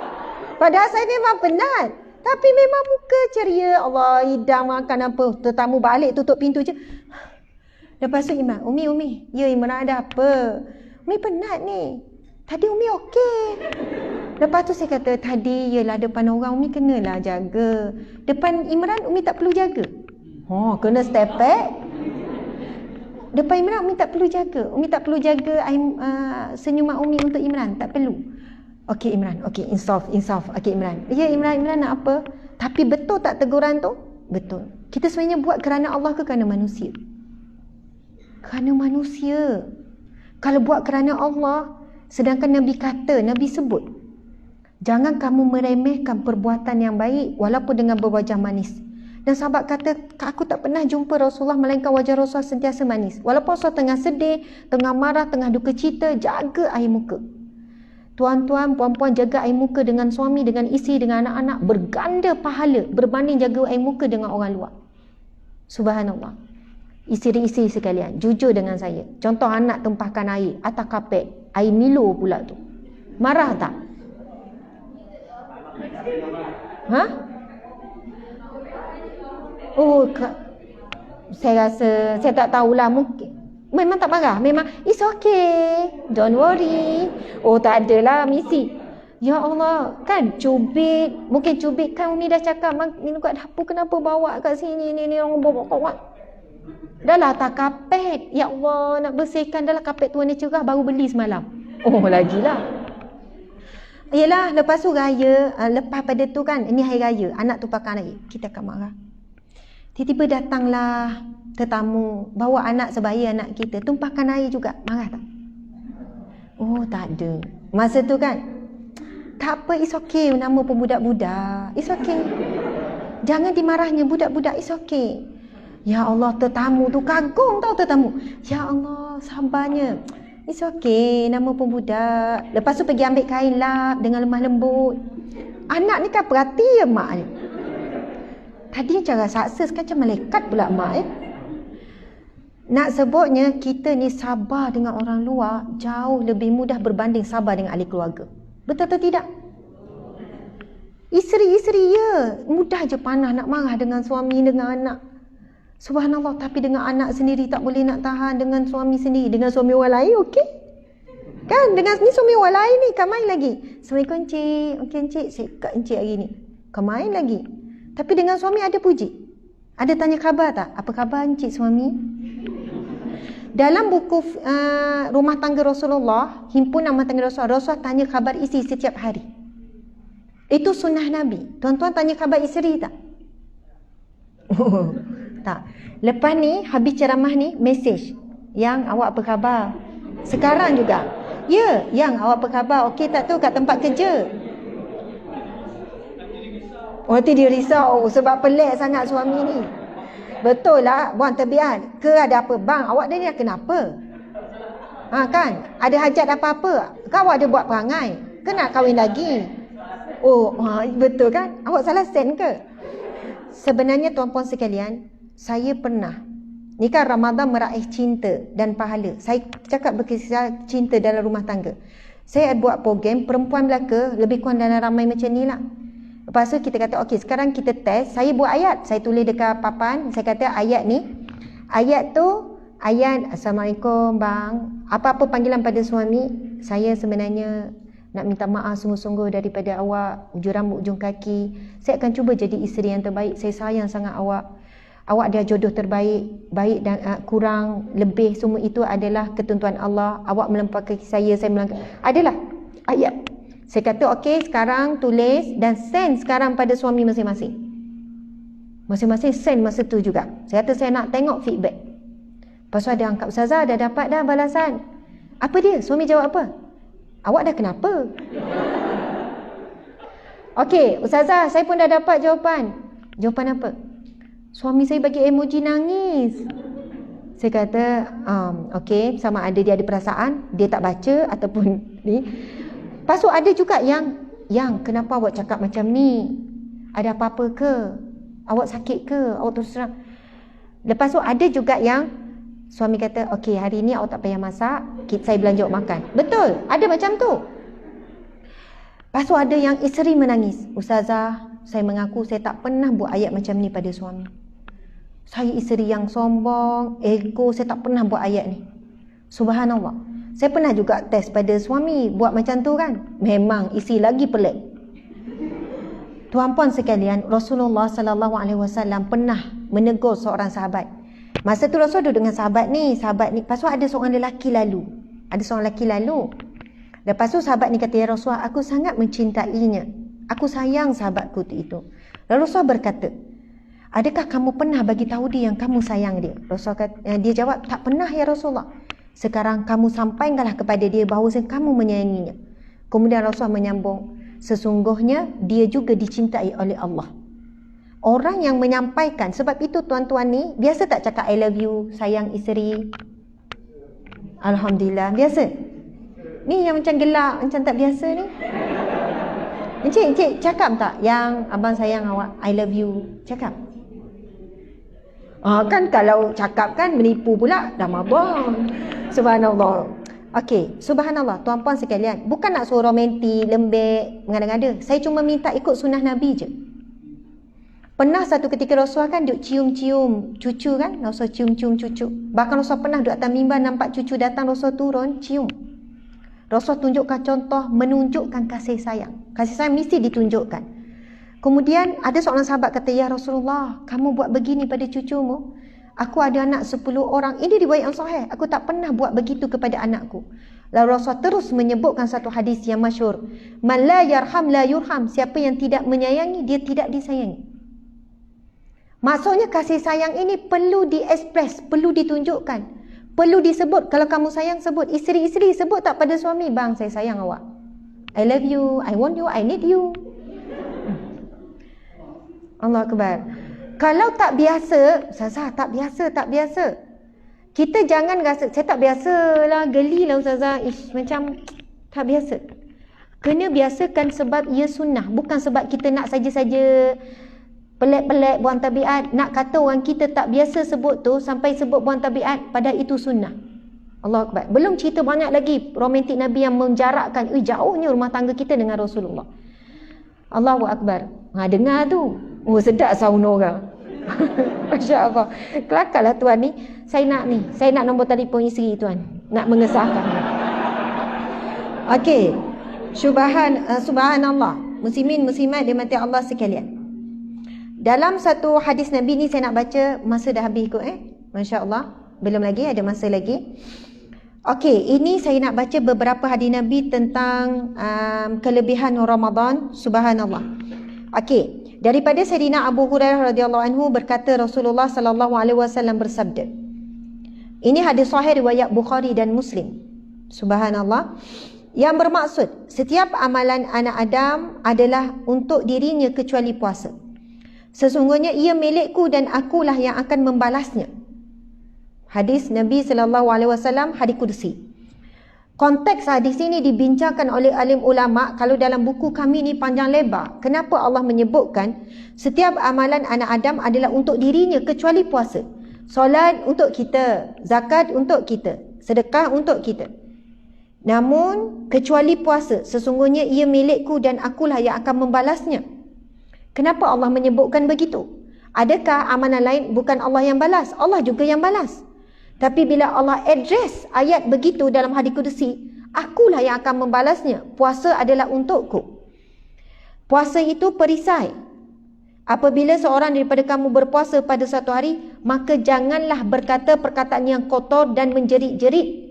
Padahal saya memang penat, tapi memang muka ceria. Allah, hidang makan apa, tetamu balik tutup pintu je. Lepas tu Imran, Umi, ya Imran ada apa? Umi penat ni. Tadi Umi okey. Lepas tu saya kata, tadi yelah depan orang Umi kenalah jaga. Depan Imran Umi tak perlu jaga. Kena step back. Depan Imran Umi tak perlu jaga. Umi tak perlu jaga senyuman Umi untuk Imran. Tak perlu. Okey Imran, okey, insaf. Okey Imran. Ya Imran nak apa? Tapi betul tak teguran tu? Betul. Kita sebenarnya buat kerana Allah ke kerana manusia? Kerana manusia. Kalau buat kerana Allah, sedangkan Nabi kata, Nabi sebut, jangan kamu meremehkan perbuatan yang baik walaupun dengan berwajah manis. Dan sahabat kata, aku tak pernah jumpa Rasulullah melainkan wajah Rasulullah sentiasa manis. Walaupun Rasulullah tengah sedih, tengah marah, tengah duka cita, jaga air muka. Tuan-tuan, puan-puan, jaga air muka dengan suami, dengan isteri, dengan anak-anak, berganda pahala berbanding jaga air muka dengan orang luar. Subhanallah. Isteri-isteri sekalian, jujur dengan saya. Contoh anak tumpahkan air atas kapet, air Milo pula tu. Marah tak? Saya rasa, saya tak tahulah, mungkin memang tak marah, memang it's okay, don't worry. Tak adalah misi. Ya Allah, kan cubit, mungkin cubit kan Umi dah cakap, ni kat dapur kenapa bawa kat sini, ni orang bawa. Dah lah atas kapet. Ya Allah, nak bersihkan. Dah lah kapet tu warna cerah, baru beli semalam. Lagilah. Yelah, lepas tu raya, lepas pada tu kan, ini hari raya, anak tu pakai air, kita akan marah. Tiba-tiba datanglah tetamu, bawa anak sebaya anak kita, tumpahkan air juga, marah tak? Tak ada. Masa tu kan, tak apa, it's okay, nama pun budak-budak, it's okay. Jangan dimarahnya budak-budak, it's okay. Ya Allah, tetamu tu kagum tau tetamu. Ya Allah, sabarnya. It's okay, nama pun budak. Lepas tu pergi ambil kain lap dengan lemah lembut. Anak ni kan perhati ya mak ni. Tadi cara sukses kan macam malaikat pula mak . Nak sebutnya, kita ni sabar dengan orang luar jauh lebih mudah berbanding sabar dengan ahli keluarga. Betul atau tidak? Isteri-isteri ya, mudah je panah nak marah dengan suami, dengan anak. Subhanallah, tapi dengan anak sendiri tak boleh nak tahan, dengan suami sendiri, dengan suami orang lain okey. Kan dengan ni suami orang lain ni kan main lagi. Assalamualaikum encik. Okey encik, saya kat encik hari ni. Kan main lagi. Tapi dengan suami ada puji. Ada tanya khabar tak? Apa khabar encik suami? Dalam buku Rumah Tangga Rasulullah, himpunan Rumah Tangga Rasulullah tanya khabar isteri setiap hari. Itu sunnah Nabi. Tuan-tuan tanya khabar isteri tak? Tak. Lepas ni, habis ceramah ni, mesej. Yang awak apa khabar? Sekarang juga. Ya, yang awak apa khabar? Okey tak tu kat tempat kerja? Nanti dia risau sebab pelik sangat suami ni. Betul lah, buang tabiat. Ke ada apa? Bang, awak ni kenapa? Kan? Ada hajat apa-apa? Kau ada buat perangai? Ke nak kahwin lagi? Oh, betul kan? Awak salah sen ke? Sebenarnya tuan-puan sekalian, saya pernah. Ni kan Ramadan meraih cinta dan pahala. Saya cakap berkisah cinta dalam rumah tangga. Saya buat program perempuan Melaka, lebih kurang dalam ramai macam ni lah. Lepas tu kita kata, okey sekarang kita test. Saya buat ayat, saya tulis dekat papan. Saya kata ayat ni, ayat tu, ayat Assalamualaikum bang, apa-apa panggilan pada suami, saya sebenarnya nak minta maaf sungguh-sungguh daripada awak, ujung rambut, ujung kaki. Saya akan cuba jadi isteri yang terbaik. Saya sayang sangat awak. Awak dia jodoh terbaik, baik dan kurang, lebih, semua itu adalah ketentuan Allah. Awak melampaui saya melanggar. Adalah ayat. Saya kata okey, sekarang tulis dan send sekarang pada suami masing-masing. Masing-masing send masa tu juga. Saya kata saya nak tengok feedback. Lepas tu ada angkat, Ustazah dah dapat dah balasan. Apa dia? Suami jawab apa? Awak dah kenapa? Okey, Ustazah saya pun dah dapat jawapan. Jawapan apa? Suami saya bagi emoji nangis. Saya kata, okey, sama ada dia ada perasaan, dia tak baca ataupun ni. Lepas tu ada juga yang kenapa awak cakap macam ni? Ada apa-apa ke? Awak sakit ke? Awak terus terang. Lepas tu ada juga yang suami kata, okey hari ni awak tak payah masak, saya belanja awak makan. Betul, ada macam tu. Lepas tu ada yang isteri menangis. Ustazah, saya mengaku saya tak pernah buat ayat macam ni pada suami. Saya isteri yang sombong, ego, saya tak pernah buat ayat ni. Subhanallah. Saya pernah juga test pada suami, buat macam tu kan. Memang isi lagi pelik. Tuan-puan sekalian, Rasulullah SAW pernah menegur seorang sahabat. Masa tu Rasul duduk dengan sahabat ni. Lepas tu ada seorang lelaki lalu. Lepas tu sahabat ni kata, ya Rasulullah, aku sangat mencintainya. Aku sayang sahabatku itu. Lalu Rasul berkata, adakah kamu pernah bagi tahu dia yang kamu sayang dia? Rasul kata, dia jawab, tak pernah ya Rasulullah. Sekarang kamu sampaikanlah kepada dia bahawa kamu menyayanginya. Kemudian Rasul menyambung, sesungguhnya dia juga dicintai oleh Allah. Orang yang menyampaikan, sebab itu tuan-tuan ni biasa tak cakap I love you, sayang isteri? Alhamdulillah, biasa. Ni yang macam gelak, macam tak biasa ni. Encik cakap tak yang abang sayang awak, I love you? Cakap. Kan kalau cakap kan menipu pula, dah mabuk. Subhanallah. Okey, subhanallah tuan-puan sekalian, bukan nak suruh romantik, lembek, mengada-ngada. Saya cuma minta ikut sunnah Nabi je. Pernah satu ketika Rasul kan duk cium-cium cucu kan, Rasul cium-cium cucu. Bahkan Rasul pernah duk atas mimbar nampak cucu datang, Rasul turun cium. Rasul tunjukkan contoh menunjukkan kasih sayang. Kasih sayang mesti ditunjukkan. Kemudian ada seorang sahabat kata, ya Rasulullah, kamu buat begini pada cucumu? Aku ada anak 10 orang. Ini riwayat yang sahih. Aku tak pernah buat begitu kepada anakku. Lalu Rasul terus menyebutkan satu hadis yang masyhur. Man la yarham la yurham. Siapa yang tidak menyayangi, dia tidak disayangi. Maksudnya kasih sayang ini perlu diekspres, perlu ditunjukkan, perlu disebut. Kalau kamu sayang, sebut. Isteri-isteri sebut tak pada suami, bang saya sayang awak, I love you, I want you, I need you. Allah Akbar. Kalau tak biasa, Ustazah tak biasa. Kita jangan rasa, saya tak biasa lah, geli lah Ustazah, macam tak biasa. Kena biasakan sebab ia sunnah, bukan sebab kita nak saja-saja pelik-pelik buang tabiat. Nak kata orang kita tak biasa sebut tu, sampai sebut buang tabiat, padahal itu sunnah. Allah Akbar. Belum cerita banyak lagi romantik Nabi yang menjarakkan, jauhnya rumah tangga kita dengan Rasulullah. Allahu Akbar. Dengar tu. Sedap sauna orang. Masya Allah. Kelakarlah tuan ni. Saya nak nombor telefon isteri tuan. Nak mengesahkan. Okey. Subhanallah. Muslimin, muslimat dimati Allah sekalian. Dalam satu hadis Nabi ni saya nak baca, masa dah habis kot Masya Allah. Belum lagi, ada masa lagi. Okey, ini saya nak baca beberapa hadis Nabi tentang kelebihan Ramadan. Subhanallah. Okey, daripada Sayyidina Abu Hurairah radhiyallahu anhu berkata Rasulullah sallallahu alaihi wasallam bersabda. Ini hadis sahih riwayat Bukhari dan Muslim. Subhanallah. Yang bermaksud, setiap amalan anak Adam adalah untuk dirinya kecuali puasa. Sesungguhnya ia milikku dan akulah yang akan membalasnya. Hadis Nabi SAW, hadis Qudsi. Konteks hadis ini dibincangkan oleh alim ulama. Kalau dalam buku kami ni panjang lebar. Kenapa Allah menyebutkan setiap amalan anak Adam adalah untuk dirinya kecuali puasa. Solat untuk kita, zakat untuk kita, sedekah untuk kita. Namun kecuali puasa, sesungguhnya ia milikku dan akulah yang akan membalasnya. Kenapa Allah menyebutkan begitu? Adakah amalan lain bukan Allah yang balas? Allah juga yang balas. Tapi bila Allah address ayat begitu dalam hadis Qudsi, akulah yang akan membalasnya. Puasa adalah untukku. Puasa itu perisai. Apabila seorang daripada kamu berpuasa pada satu hari, maka janganlah berkata perkataan yang kotor dan menjerit-jerit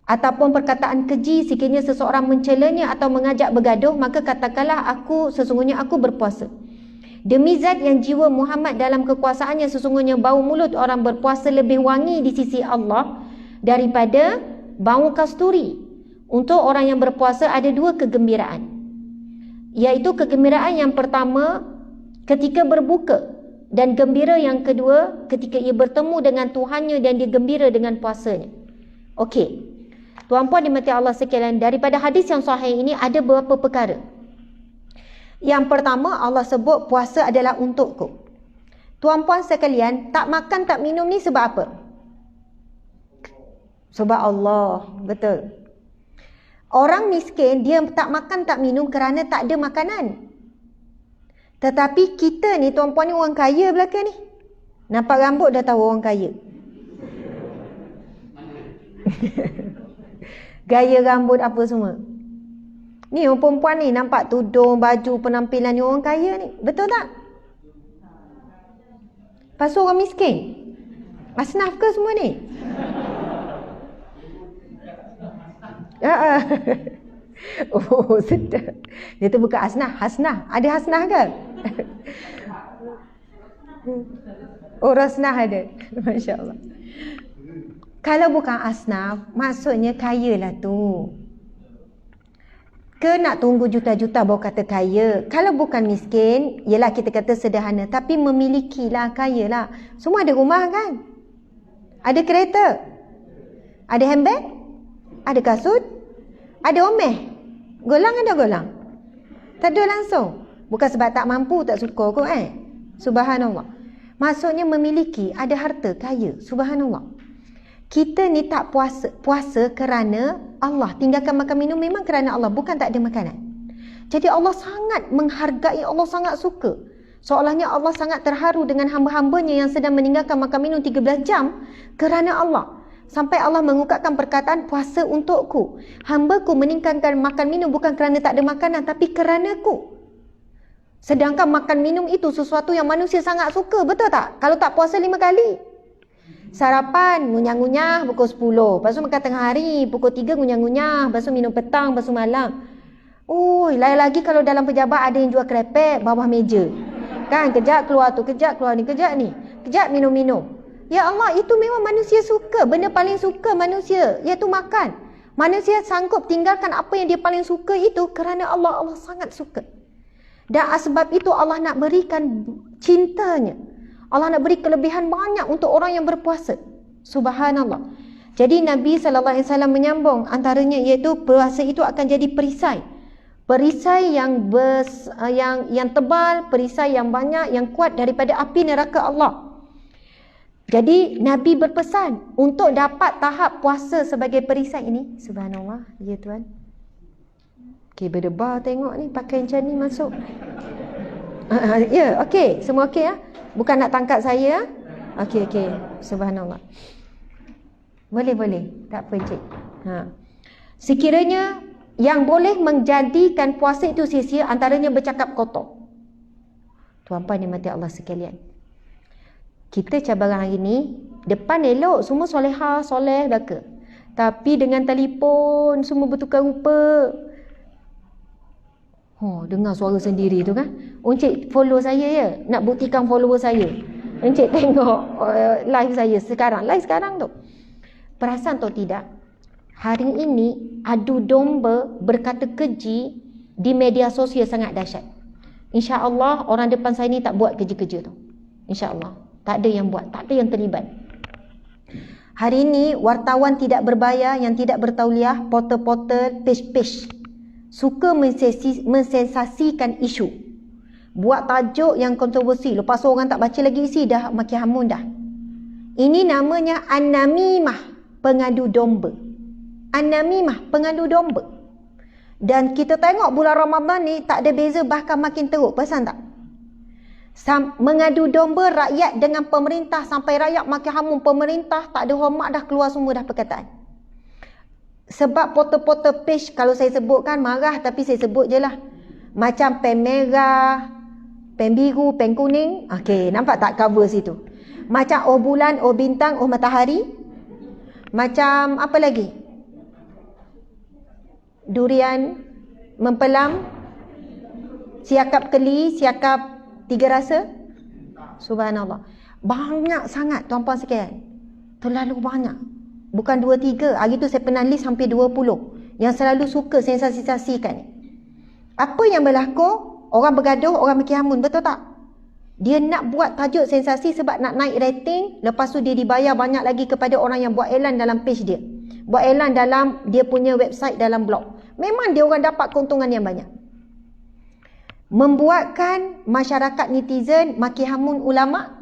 ataupun perkataan keji sekiranya seseorang mencelanya atau mengajak bergaduh, maka katakanlah sesungguhnya aku berpuasa. Demi zat yang jiwa Muhammad dalam kekuasaannya, sesungguhnya bau mulut orang berpuasa lebih wangi di sisi Allah daripada bau kasturi. Untuk orang yang berpuasa ada dua kegembiraan, iaitu kegembiraan yang pertama ketika berbuka, dan gembira yang kedua ketika ia bertemu dengan Tuhannya dan dia gembira dengan puasanya. Okey, tuan-puan dimati Allah sekalian, daripada hadis yang sahih ini ada beberapa perkara. Yang pertama, Allah sebut puasa adalah untukku. Tuan-puan sekalian, tak makan tak minum ni sebab apa? Sebab Allah, betul. Orang miskin dia tak makan tak minum kerana tak ada makanan. Tetapi kita ni tuan-puan ni orang kaya belakang ni. Nampak rambut dah tahu orang kaya. Gaya rambut apa semua. Ni orang perempuan ni nampak tudung, baju, penampilan ni orang kaya ni. Betul tak? Pasal orang miskin. Asnaf ke semua ni? Oh, sedap. Dia tu bukan asnaf, hasnah. Ada hasnah ke? Oh, rasnah ada. Masya Allah. Kalau bukan asnaf, maksudnya kaya lah tu. Ke nak tunggu juta-juta baru kata kaya? Kalau bukan miskin, yelah kita kata sederhana. Tapi memilikilah, kaya lah. Semua ada rumah kan? Ada kereta? Ada handbag? Ada kasut? Ada omeh? Golang ada golang? Tak ada langsung. Bukan sebab tak mampu, tak suka kot Subhanallah. Maksudnya memiliki, ada harta, kaya. Subhanallah. Kita ni tak puasa kerana Allah. Tinggalkan makan minum memang kerana Allah, bukan tak ada makanan. Jadi Allah sangat menghargai, Allah sangat suka. Seolahnya Allah sangat terharu dengan hamba-hambanya yang sedang meninggalkan makan minum 13 jam kerana Allah. Sampai Allah mengungkapkan perkataan puasa untukku. Hamba-Ku meninggalkan makan minum bukan kerana tak ada makanan, tapi kerana-Ku. Sedangkan makan minum itu sesuatu yang manusia sangat suka, betul tak? Kalau tak puasa 5 kali. Sarapan, ngunyah-ngunyah pukul 10. Lepas tu makan tengah hari, pukul 3 ngunyah-ngunyah. Lepas tu minum petang, lepas tu malam. Oh, lain lagi kalau dalam pejabat ada yang jual krepek bawah meja. Kan, kejap keluar tu, kejap keluar ni, kejap ni. Kejap minum-minum. Ya Allah, itu memang manusia suka. Benda paling suka manusia, iaitu makan. Manusia sanggup tinggalkan apa yang dia paling suka itu kerana Allah. Allah sangat suka. Dan sebab itu Allah nak berikan cintanya. Allah nak beri kelebihan banyak untuk orang yang berpuasa. Subhanallah. Jadi Nabi SAW menyambung antaranya, iaitu puasa itu akan jadi perisai. Perisai yang tebal, perisai yang banyak, yang kuat daripada api neraka Allah. Jadi Nabi berpesan untuk dapat tahap puasa sebagai perisai ini. Subhanallah. Ya Tuhan. Okey, berdebar tengok ni pakai macam ni masuk. Ya, okey. Semua okey ya? Bukan nak tangkap saya. Okey. Subhanallah. Boleh. Tak apa cik. Sekiranya yang boleh menjadikan puasa itu sia-sia, antaranya bercakap kotor. Tuan-puan yang mati Allah sekalian. Kita cabaran hari ni, depan elok, semua solehah, soleh belaka. Tapi dengan telefon, semua bertukar rupa. Dengar suara sendiri tu kan. Encik follow saya ya, nak buktikan follower saya. Encik tengok live saya sekarang. Live sekarang tu. Perasan atau tidak? Hari ini adu domba berkata keji di media sosial sangat dahsyat. InsyaAllah orang depan saya ni tak buat kerja-kerja tu. InsyaAllah. Tak ada yang buat, tak ada yang terlibat. Hari ini wartawan tidak berbayar yang tidak bertauliah, portal-portal, page-page suka mensensasikan isu. Buat tajuk yang kontroversi. Lepas orang tak baca lagi isi dah maki hamun dah. Ini namanya an-namimah, pengadu domba. An-namimah, pengadu domba. Dan kita tengok bulan Ramadan ni tak ada beza, bahkan makin teruk. Perasan tak? Mengadu domba rakyat dengan pemerintah sampai rakyat makin hamun pemerintah, tak ada hormat dah, keluar semua dah perkataan. Sebab portal-portal page kalau saya sebutkan marah, tapi saya sebut je lah. Macam pen merah, pen biru, pen kuning. Okey, nampak tak cover situ? Macam oh bulan, oh bintang, oh matahari. Macam apa lagi? Durian mempelam, siakap keli, siakap tiga rasa. Subhanallah. Banyak sangat tuan-puan sekalian. Terlalu banyak. Bukan 2-3. Hari tu saya pernah list hampir 20 yang selalu suka sensasi-sensasikan. Apa yang berlaku? Orang bergaduh, orang mikir hamun. Betul tak? Dia nak buat tajuk sensasi sebab nak naik rating. Lepas tu dia dibayar banyak lagi kepada orang yang buat iklan dalam page dia. Buat iklan dalam dia punya website, dalam blog. Memang dia orang dapat keuntungan yang banyak. Membuatkan masyarakat netizen maki hamun ulama,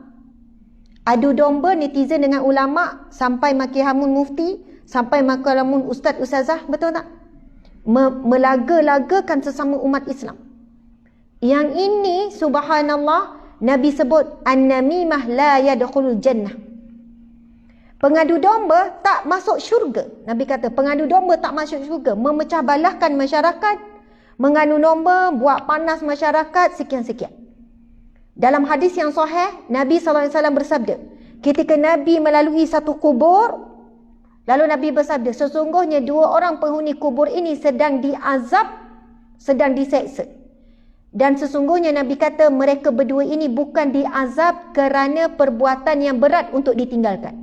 adu domba netizen dengan ulama, sampai maki hamun mufti, sampai maki hamun ustaz ustazah. Betul tak? Melaga-lagakan sesama umat Islam. Yang ini subhanallah Nabi sebut an-namimah la yadkhulul jannah. Pengadu domba tak masuk syurga. Nabi kata pengadu domba tak masuk syurga, memecah belahkan masyarakat, mengadu domba, buat panas masyarakat, sekian-sekian. Dalam hadis yang sahih, Nabi SAW bersabda, ketika Nabi melalui satu kubur, lalu Nabi bersabda, sesungguhnya dua orang penghuni kubur ini sedang diazab, sedang diseksa. Dan sesungguhnya Nabi kata mereka berdua ini bukan diazab kerana perbuatan yang berat untuk ditinggalkan.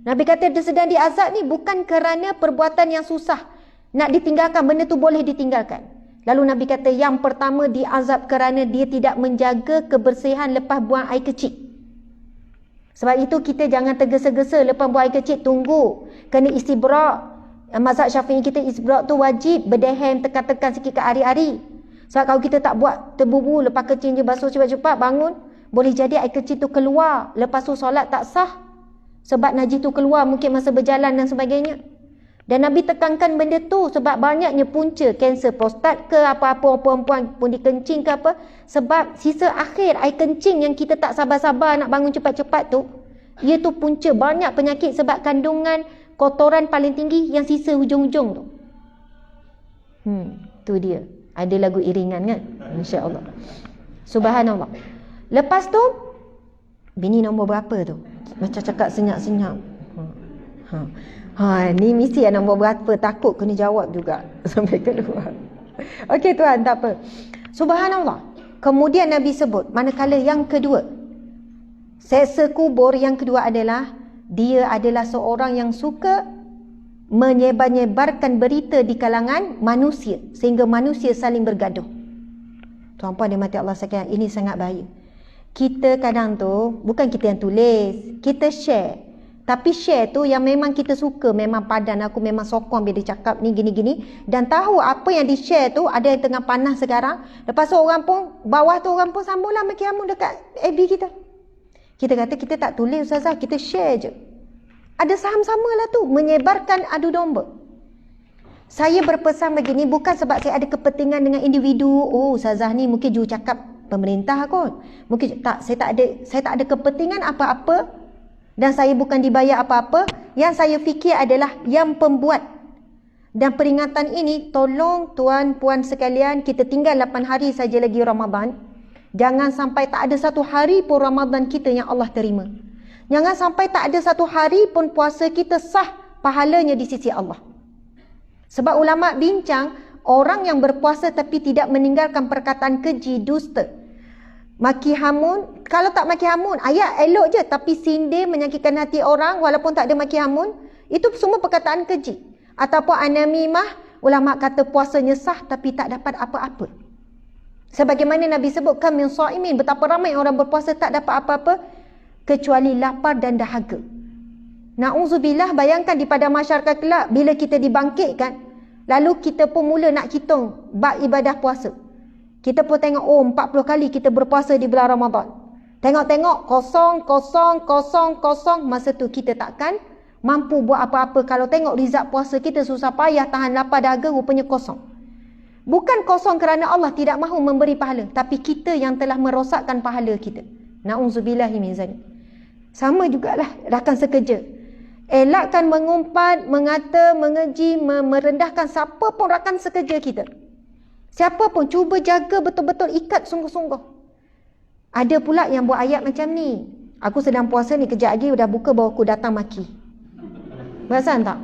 Nabi kata dia sedang diazab ni bukan kerana perbuatan yang susah nak ditinggalkan, benda tu boleh ditinggalkan. Lalu Nabi kata yang pertama diazab kerana dia tidak menjaga kebersihan lepas buang air kecil. Sebab itu kita jangan tergesa-gesa lepas buang air kecil, tunggu. Kena istibrak. Mazhab Syafi'i kita istibrak tu wajib, berdehem, tekan-tekan sikit ke hari-hari. Sebab kalau kita tak buat terburu, lepas kecil je basuh cepat-cepat, bangun, boleh jadi air kecil tu keluar. Lepas tu solat tak sah. Sebab najis tu keluar mungkin masa berjalan dan sebagainya. Dan Nabi tekankan benda tu sebab banyaknya punca kanser prostat ke apa-apa perempuan pun dikencing ke apa. Sebab sisa akhir air kencing yang kita tak sabar-sabar nak bangun cepat-cepat tu, ia tu punca banyak penyakit sebab kandungan kotoran paling tinggi yang sisa hujung-hujung tu. Tu dia. Ada lagu iringan kan? Insya-Allah. Subhanallah. Lepas tu bini nombor berapa tu? Macam cakap senyap-senyap. Ni mesti yang nombor berapa, takut kena jawab juga sampai keluar. Okey tuan, tak apa. Subhanallah. Kemudian Nabi sebut, manakala yang kedua, seksa kubur yang kedua adalah dia adalah seorang yang suka menyebar-nyebarkan berita di kalangan manusia sehingga manusia saling bergaduh. Tuan-puan dimati Allah sekalian, ini sangat bahaya. Kita kadang tu, bukan kita yang tulis, kita share. Tapi share tu yang memang kita suka, memang padan aku memang sokong bila dia cakap ni gini-gini. Dan tahu apa yang di share tu, ada yang tengah panas sekarang. Lepas tu orang pun, bawah tu orang pun sambunglah maki hamun dekat FB kita. Kita kata kita tak tulis ustazah, kita share je. Ada sama-sama lah tu, menyebarkan adu domba. Saya berpesan begini bukan sebab saya ada kepentingan dengan individu. Oh ustazah ni mungkin juru cakap pemerintah kot. Mungkin tak, saya tak ada kepentingan apa-apa dan saya bukan dibayar apa-apa. Yang saya fikir adalah yang pembuat. Dan peringatan ini tolong tuan-puan sekalian, kita tinggal 8 hari saja lagi Ramadan. Jangan sampai tak ada satu hari pun Ramadan kita yang Allah terima. Jangan sampai tak ada satu hari pun puasa kita sah pahalanya di sisi Allah. Sebab ulama bincang, orang yang berpuasa tapi tidak meninggalkan perkataan keji, dusta, maki hamun, kalau tak maki hamun, ayat elok je, tapi sindir, menyakitkan hati orang walaupun tak ada maki hamun, itu semua perkataan keji. Ataupun an-namimah, ulama kata puasanya sah tapi tak dapat apa-apa. Sebagaimana Nabi sebutkan min shaimin, betapa ramai orang berpuasa tak dapat apa-apa kecuali lapar dan dahaga. Na'udzubillah, bayangkan di pada masyarakat kelak bila kita dibangkitkan, lalu kita pun mula nak hitung bab ibadah puasa. Kita pun tengok 40 kali kita berpuasa di bulan Ramadan. Tengok-tengok kosong, masa tu kita takkan mampu buat apa-apa. Kalau tengok rizak puasa kita susah payah tahan lapar dahaga, rupanya kosong. Bukan kosong kerana Allah tidak mahu memberi pahala, tapi kita yang telah merosakkan pahala kita. Na'udzubillahi min zalik. Sama jugalah rakan sekerja. Elakkan mengumpat, mengata, mengeji, merendahkan siapa pun rakan sekerja kita. Siapa pun cuba jaga betul-betul, ikat sungguh-sungguh. Ada pula yang buat ayat macam ni. Aku sedang puasa ni, kejap lagi dah buka baru aku datang maki. Perasan tak?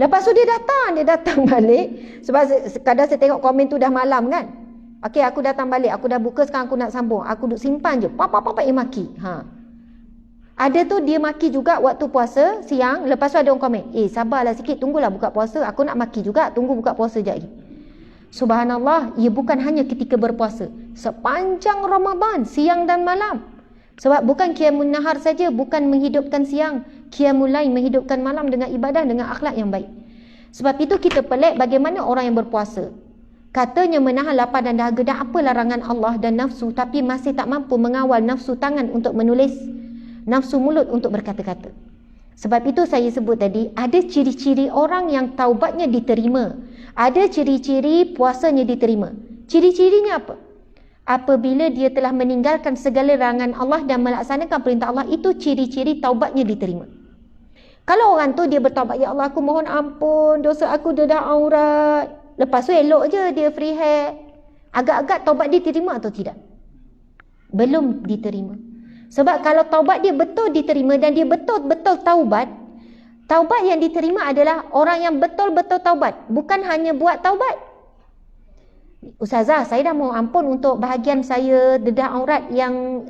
Lepas tu dia datang balik. Sebab kadang saya tengok komen tu dah malam kan. Okey, aku datang balik, aku dah buka, sekarang aku nak sambung. Aku duduk simpan je. Papa maki. Ada tu dia maki juga waktu puasa siang. Lepas tu ada orang komen, sabarlah sikit, tunggulah buka puasa. Aku nak maki juga, tunggu buka puasa sekejap lagi. Subhanallah, ia bukan hanya ketika berpuasa, sepanjang Ramadan, siang dan malam. Sebab bukan qiyamun nahar saja, bukan menghidupkan siang, qiyamul lail, menghidupkan malam dengan ibadah, dengan akhlak yang baik. Sebab itu kita pelik bagaimana orang yang berpuasa, katanya menahan lapar dan dahaga dan apa larangan Allah dan nafsu, tapi masih tak mampu mengawal nafsu tangan untuk menulis, nafsu mulut untuk berkata-kata. Sebab itu saya sebut tadi, ada ciri-ciri orang yang taubatnya diterima, ada ciri-ciri puasanya diterima. Ciri-cirinya apa? Apabila dia telah meninggalkan segala larangan Allah dan melaksanakan perintah Allah, itu ciri-ciri taubatnya diterima. Kalau orang tu dia bertaubat, ya Allah aku mohon ampun, dosa aku dedah aurat, lepas tu elok je dia free hair, agak-agak taubat diterima atau tidak? Belum diterima. Sebab kalau taubat dia betul diterima dan dia betul-betul taubat, taubat yang diterima adalah orang yang betul-betul taubat, bukan hanya buat taubat. Ustazah, saya dah mohon ampun untuk bahagian saya dedah aurat yang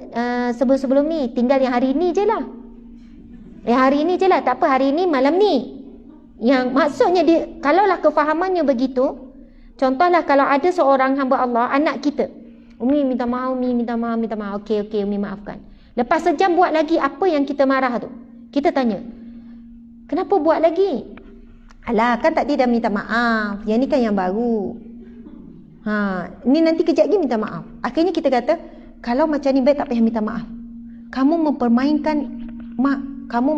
sebelum-sebelum ni, tinggal yang hari ni je lah. Yang hari ni je lah, tak apa, hari ni malam ni. Yang maksudnya dia, kalaulah kefahamannya begitu, contohlah kalau ada seorang hamba Allah, anak kita, Umi minta maaf, okey, Umi maafkan. Lepas sejam buat lagi apa yang kita marah tu, kita tanya, kenapa buat lagi? Alah, kan tadi dah minta maaf, yang ni kan yang baru. Ni nanti kejap lagi minta maaf. Akhirnya kita kata, kalau macam ni baik tak payah minta maaf. Kamu mempermainkan kamu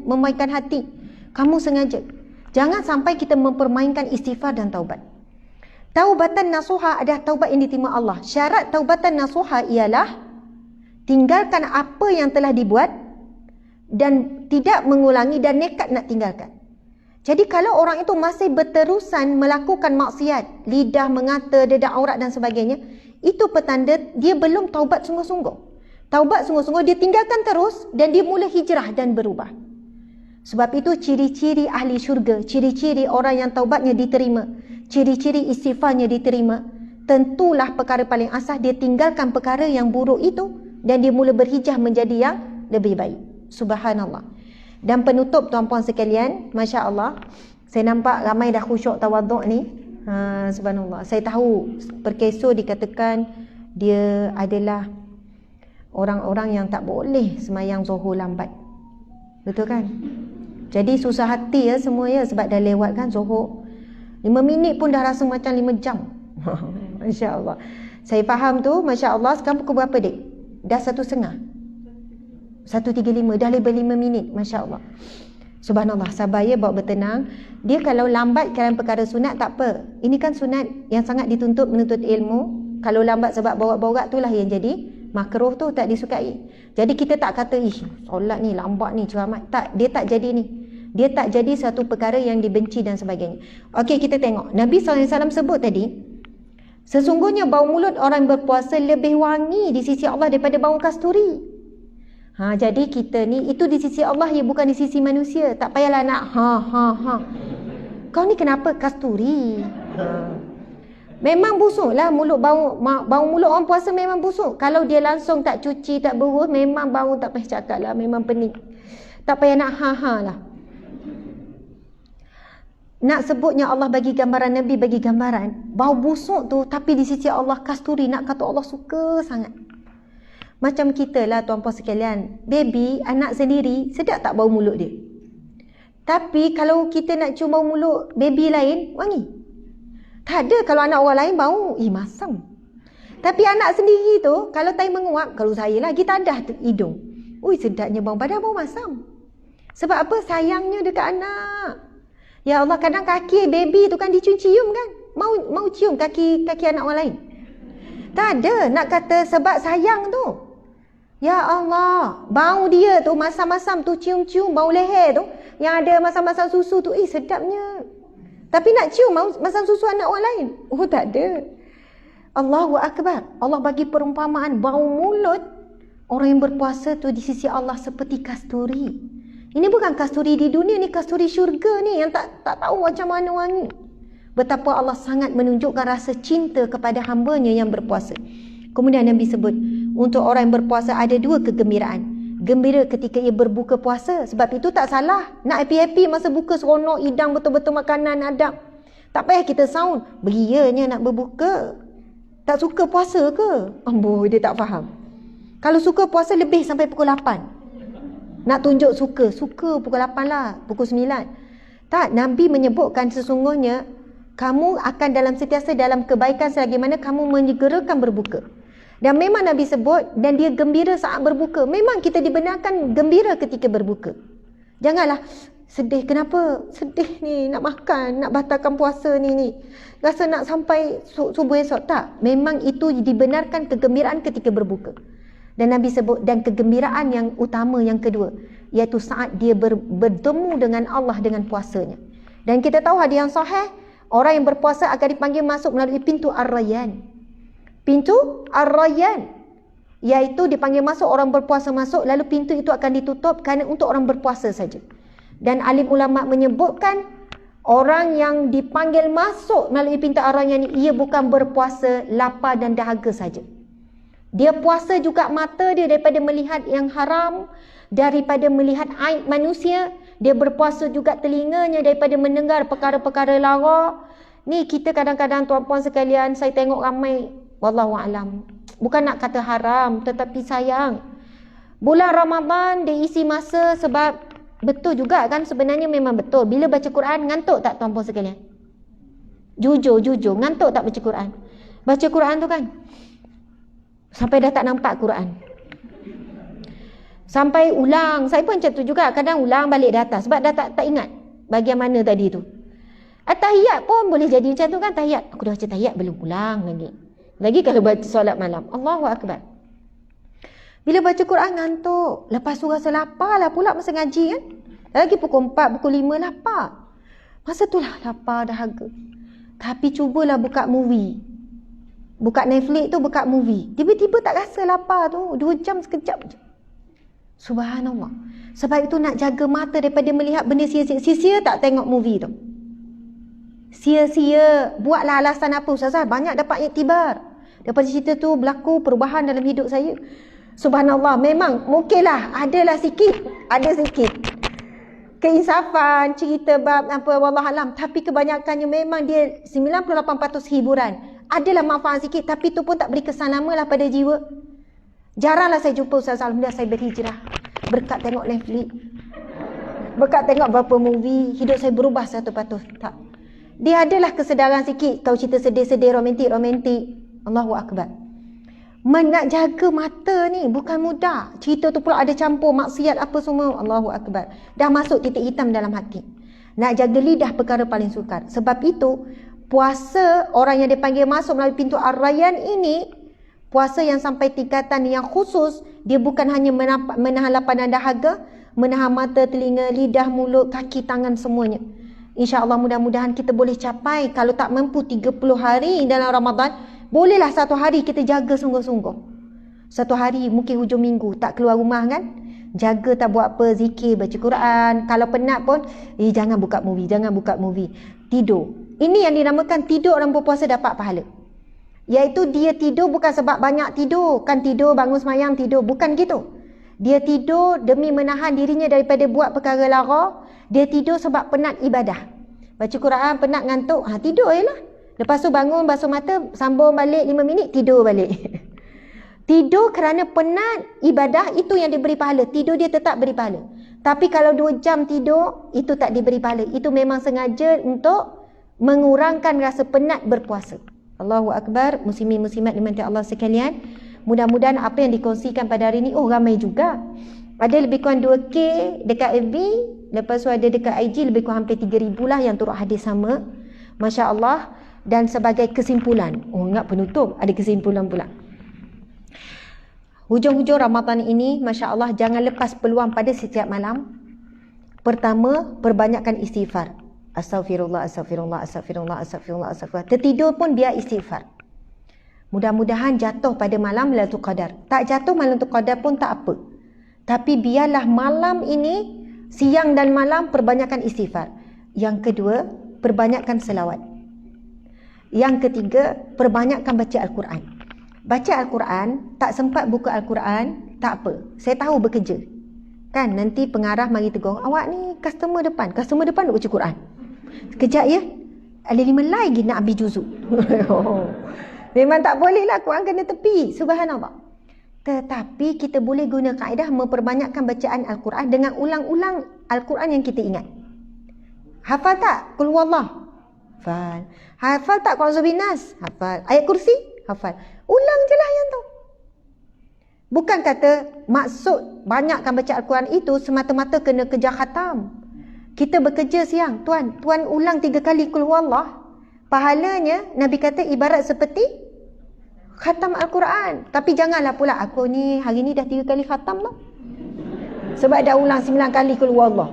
memainkan hati. Kamu sengaja. Jangan sampai kita mempermainkan istighfar dan taubat. Taubatan nasuha adalah taubat yang diterima Allah. Syarat taubatan nasuha ialah tinggalkan apa yang telah dibuat dan tidak mengulangi dan nekat nak tinggalkan. Jadi kalau orang itu masih berterusan melakukan maksiat, lidah mengata, dedah aurat dan sebagainya, itu petanda dia belum taubat sungguh-sungguh. Taubat sungguh-sungguh, dia tinggalkan terus dan dia mula hijrah dan berubah. Sebab itu ciri-ciri ahli syurga, ciri-ciri orang yang taubatnya diterima, ciri-ciri istighfarnya diterima, tentulah perkara paling asas dia tinggalkan perkara yang buruk itu dan dia mula berhijrah menjadi yang lebih baik. Subhanallah. Dan penutup tuan-puan sekalian, Masya Allah, saya nampak ramai dah khusyuk tawaduk ni. Subhanallah. Saya tahu perkeso dikatakan dia adalah orang-orang yang tak boleh semayang zuhur lambat. Betul kan? Jadi susah hati ya semua ya, sebab dah lewat kan zuhur. 5 minit pun dah rasa macam 5 jam. Masya Allah. Saya faham tu, Masya Allah. Sekarang pukul berapa dek? Dah 1.30. 1.35, dah lebih 5 minit. Masya Allah. Subhanallah, sabar ya, bawa bertenang. Dia kalau lambat dalam perkara sunat tak apa. Ini kan sunat yang sangat dituntut menuntut ilmu. Kalau lambat sebab borak-borak itulah yang jadi makruh tu, tak disukai. Jadi kita tak kata, solat ni lambat ni ceramah. Tak, dia tak jadi ni. Dia tak jadi satu perkara yang dibenci dan sebagainya. Okey, kita tengok. Nabi SAW sebut tadi, sesungguhnya bau mulut orang berpuasa lebih wangi di sisi Allah daripada bau kasturi. Jadi kita ni, itu di sisi Allah ya, bukan di sisi manusia. Tak payahlah nak kau ni kenapa kasturi? Memang busuk lah mulut, bau mulut orang puasa memang busuk. Kalau dia langsung tak cuci, tak berus, memang bau tak payah cakap lah, memang pening. Tak payah nak lah. nak sebutnya Allah bagi gambaran, Nabi bagi gambaran, bau busuk tu, tapi di sisi Allah kasturi, nak kata Allah suka sangat. Macam kita lah tuan-puan sekalian, baby, anak sendiri, sedap tak bau mulut dia? Tapi kalau kita nak cium bau mulut baby lain, wangi. Tak ada. Kalau anak orang lain bau, masam. Tapi anak sendiri tu, kalau tai menguap, kalau saya lagi tadah hidung, sedapnya bau, padahal bau masam. Sebab apa? Sayangnya dekat anak. Ya Allah, kadang kaki baby tu kan dicium-cium kan. Mau cium kaki anak orang lain. Tak ada. Nak kata sebab sayang tu. Ya Allah, bau dia tu masam-masam tu, cium-cium bau leher tu, yang ada masam-masam susu tu, sedapnya. Tapi nak cium masam susu anak orang lain. Tak ada. Allahu Akbar. Allah bagi perumpamaan bau mulut orang yang berpuasa tu di sisi Allah seperti kasturi. Ini bukan kasturi di dunia, ni kasturi syurga ni yang tak tahu macam mana wangi. Betapa Allah sangat menunjukkan rasa cinta kepada hambanya yang berpuasa. Kemudian Nabi sebut, untuk orang yang berpuasa ada dua kegembiraan. Gembira ketika ia berbuka puasa. Sebab itu tak salah. Nak happy-happy masa buka, seronok, hidang betul-betul makanan, adab. Tak payah kita sound. Berianya nak berbuka. Tak suka puasa ke? Ambo, dia tak faham. Kalau suka puasa lebih sampai pukul 8. Nak tunjuk suka pukul 8 lah, pukul 9. Tak, Nabi menyebutkan sesungguhnya kamu akan sentiasa dalam kebaikan selagi mana kamu menyegerakan berbuka. Dan memang Nabi sebut, dan dia gembira saat berbuka. Memang kita dibenarkan gembira ketika berbuka. Janganlah sedih, kenapa? Sedih ni, nak makan, nak batalkan puasa ni. Rasa nak sampai subuh esok. Tak, memang itu dibenarkan kegembiraan ketika berbuka. Dan Nabi sebut, dan kegembiraan yang utama yang kedua, iaitu saat dia bertemu dengan Allah dengan puasanya. Dan kita tahu hadis yang sahih, orang yang berpuasa akan dipanggil masuk melalui pintu Ar-Rayyan. Pintu Ar-Rayyan, iaitu dipanggil masuk, orang berpuasa masuk, lalu pintu itu akan ditutup kerana untuk orang berpuasa saja. Dan alim ulama menyebutkan, orang yang dipanggil masuk melalui pintu Ar-Rayyan ini, ia bukan berpuasa lapar dan dahaga saja. Dia puasa juga mata dia daripada melihat yang haram, daripada melihat aib manusia. Dia berpuasa juga telinganya daripada mendengar perkara-perkara lara. Ni kita kadang-kadang tuan-puan sekalian, saya tengok ramai, wallahualam, bukan nak kata haram, tetapi sayang. Bulan Ramadan dia isi masa, sebab betul juga kan, sebenarnya memang betul. Bila baca Quran, ngantuk tak tuan-puan sekalian? Jujur, ngantuk tak baca Quran? Baca Quran tu kan, sampai dah tak nampak Quran. Sampai ulang. Saya pun macam tu juga. Kadang ulang balik data. Sebab dah tak ingat bahagian mana tadi tu. At-tahiyat pun boleh jadi macam tu kan. Tahiyat. Aku dah baca tahiyat, belum ulang lagi. Lagi kalau baca solat malam. Allahu Akbar. Bila baca Quran ngantuk. Lepas tu rasa lapar lah pula masa ngaji kan. Lagi pukul 4, pukul 5 lapar. Masa tu lah lapar, dahaga. Tapi cubalah buka movie. Buka Netflix tu, buka movie. Tiba-tiba tak rasa lapar tu. 2 jam sekejap je. Subhanallah. Sebab itu nak jaga mata daripada melihat benda sia-sia. Sia-sia tak tengok movie tu. Sia-sia. Buatlah alasan apa Ustazah? Banyak dapat iktibar. Daripada cerita tu berlaku perubahan dalam hidup saya. Subhanallah. Memang mungkinlah adalah sikit. Ada sikit keinsafan, cerita bab apa, wallahualam. Tapi kebanyakannya memang dia 98% hiburan. Adalah manfaat sikit, tapi tu pun tak beri kesan lama lah pada jiwa. Jaranglah saya jumpa Ustaz, alhamdulillah saya berhijrah berkat tengok Netflix, berkat tengok beberapa movie, hidup saya berubah 100%. Tak, dia adalah kesedaran sikit. Kalau cerita sedih-sedih, romantik. Allahu Akbar. Nak jaga mata ni bukan mudah. Cerita tu pula ada campur maksiat apa semua. Allahu Akbar. Dah masuk titik hitam dalam hati. Nak jaga lidah perkara paling sukar. Sebab itu puasa orang yang dipanggil masuk melalui pintu Ar-Rayyan ini, puasa yang sampai tingkatan yang khusus, dia bukan hanya menahan lapar dan dahaga, menahan mata, telinga, lidah, mulut, kaki, tangan, semuanya. InsyaAllah mudah-mudahan kita boleh capai. Kalau tak mampu 30 hari dalam Ramadan, bolehlah 1 hari kita jaga sungguh-sungguh. 1 hari mungkin hujung minggu tak keluar rumah kan, jaga tak buat apa, zikir, baca Quran. Kalau penat pun, jangan buka movie, tidur. Ini yang dinamakan tidur orang berpuasa dapat pahala. Iaitu dia tidur bukan sebab banyak tidur. Kan tidur, bangun semayang, tidur. Bukan gitu. Dia tidur demi menahan dirinya daripada buat perkara lara. Dia tidur sebab penat ibadah. Baca Quran, penat, ngantuk, tidur je lah. Lepas tu bangun, basuh mata, sambung balik 5 minit, tidur balik. Tidur kerana penat, ibadah itu yang diberi pahala. Tidur dia tetap beri pahala. Tapi kalau 2 jam tidur, itu tak diberi pahala. Itu memang sengaja untuk mengurangkan rasa penat berpuasa. Allahu Akbar, muslimin muslimat dimana Allah sekalian. Mudah-mudahan apa yang dikongsikan pada hari ini, ramai juga. Ada lebih kurang 2K dekat FB, lepas tu ada dekat IG lebih kurang hampir 3,000 lah yang turut hadis sama. Masya Allah. Dan sebagai kesimpulan, ingat penutup, ada kesimpulan pula. Hujung-hujung Ramadan ini, Masya Allah, jangan lepas peluang pada setiap malam. Pertama, perbanyakkan istighfar. Astaghfirullah, astaghfirullah, astaghfirullah, astaghfirullah, astaghfirullah. Tertidur pun biar istighfar. Mudah-mudahan jatuh pada malam Lailatul Qadar. Tak jatuh malam Lailatul Qadar pun tak apa. Tapi biarlah malam ini, siang dan malam, perbanyakkan istighfar. Yang kedua, perbanyakkan selawat. Yang ketiga, perbanyakkan baca Al-Quran. Baca Al-Quran, tak sempat buka Al-Quran, tak apa. Saya tahu bekerja. Kan, nanti pengarah mari tegur, awak ni customer depan nak baca Quran. Sekejap ya, ada 5 lagi nak habis juzuk. Memang tak boleh lah, Quran kena tepi. Subhanallah. Tetapi kita boleh guna kaedah memperbanyakkan bacaan Al-Quran dengan ulang-ulang Al-Quran yang kita ingat. Hafal tak? Qul huwallah. Hafal. Hafal tak Qul Nas? Hafal. Ayat kursi? Hafal. Ulang je lah yang tu. Bukan kata maksud banyakkan baca Al-Quran itu semata-mata kena kejar khatam. Kita bekerja siang, Tuan ulang 3 kali Qul huwallah. Pahalanya Nabi kata ibarat seperti khatam Al-Quran. Tapi janganlah pula aku ni hari ni dah 3 kali khatam tau. Sebab dah ulang 9 kali Qul huwallah.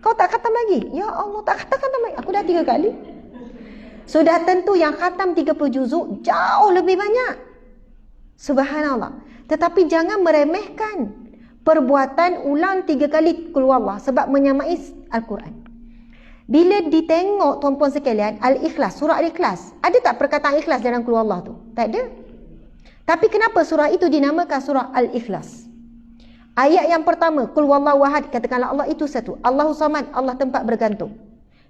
Kau tak khatam lagi? Ya Allah, tak khatam lagi. Aku dah 3 kali. Sudah tentu yang khatam 30 juzuk jauh lebih banyak. Subhanallah. Tetapi jangan meremehkan perbuatan ulang 3 kali Qul huwallah sebab menyamai Al-Quran. Bila ditengok tuan-puan sekalian, Al-Ikhlas, surah Al-Ikhlas, ada tak perkataan ikhlas dalam Qul huwallah tu? Tak ada. Tapi kenapa surah itu dinamakan surah Al-Ikhlas? Ayat yang pertama, Qul huwallahu ahad, katakanlah Allah itu satu. Allahu samad, Allah tempat bergantung.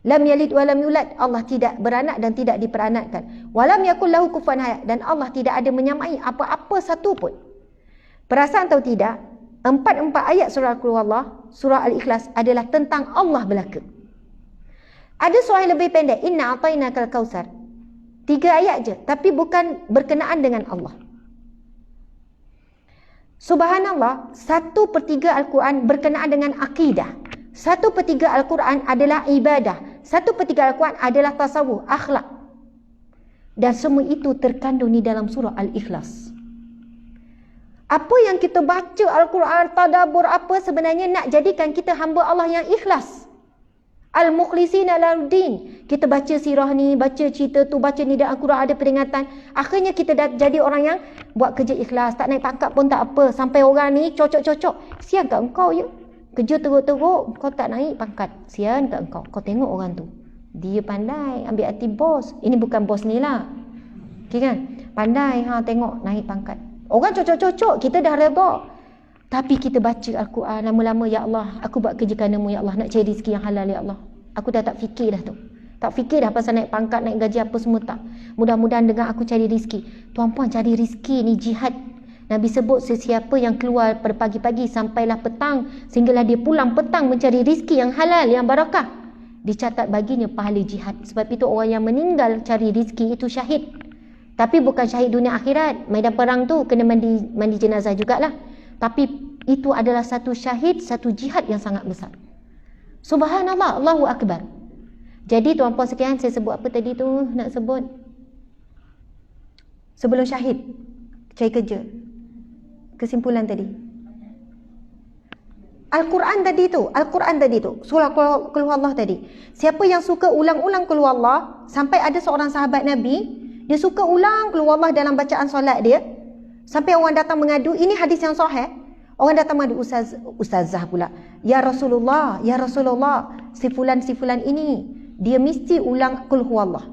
Lam yalid wa lam yulad, Allah tidak beranak dan tidak diperanakkan. Wa lam yakul lahu kufuwan ahad, dan Allah tidak ada menyamai apa-apa satu pun. Perasan atau tidak, 4 ayat surah Qul huwallah, surah Al-Ikhlas adalah tentang Allah belaka. Ada surah yang lebih pendek, Inna a'tainakal kautsar. 3 ayat je, tapi bukan berkenaan dengan Allah. Subhanallah, 1/3 Al-Quran berkenaan dengan akidah. 1/3 Al-Quran adalah ibadah. 1/3 Al-Quran adalah tasawuf, akhlak. Dan semua itu terkandung di dalam surah Al-Ikhlas. Apa yang kita baca Al-Quran, tadabbur apa sebenarnya nak jadikan kita hamba Allah yang ikhlas. Al-Mukhlisina laluddin. Kita baca sirah ni, baca cerita tu, baca ni dalam Al-Quran ada peringatan. Akhirnya kita dah jadi orang yang buat kerja ikhlas. Tak naik pangkat pun tak apa. Sampai orang ni cocok-cocok. Sian kat engkau ya. Kerja teruk-teruk, kau tak naik pangkat. Sian kat engkau. Kau tengok orang tu. Dia pandai ambil hati bos. Ini bukan bos ni lah. Okay kan? Pandai tengok naik pangkat. Orang cocok-cocok, kita dah redha. Tapi kita baca Al-Quran lama-lama, ya Allah, aku buat kerja kerana-Mu ya Allah, nak cari rezeki yang halal ya Allah. Aku dah tak fikir dah tu. Tak fikir dah pasal naik pangkat, naik gaji apa semua tak. Mudah-mudahan dengan aku cari rezeki. Tuan-puan, cari rezeki ni jihad. Nabi sebut sesiapa yang keluar pada pagi-pagi sampailah petang, sehinggalah dia pulang petang mencari rezeki yang halal, yang barakah, dicatat baginya pahala jihad. Sebab itu orang yang meninggal cari rezeki itu syahid. Tapi bukan syahid dunia akhirat. Medan perang tu kena mandi jenazah jugalah. Tapi itu adalah satu syahid, satu jihad yang sangat besar. Subhanallah, Allahu Akbar. Jadi tuan-puan sekalian, saya sebut apa tadi tu nak sebut? Sebelum syahid, cari kerja. Kesimpulan tadi. Al-Quran tadi tu, surah Qul huwallah tadi. Siapa yang suka ulang-ulang Qul huwallah, sampai ada seorang sahabat Nabi, dia suka ulang Qul huwallah dalam bacaan solat dia. Sampai orang datang mengadu, ini hadis yang sahih. Orang datang mengadu, ustazah pula. Ya Rasulullah, si fulan ini, dia mesti ulang Qul huwallah.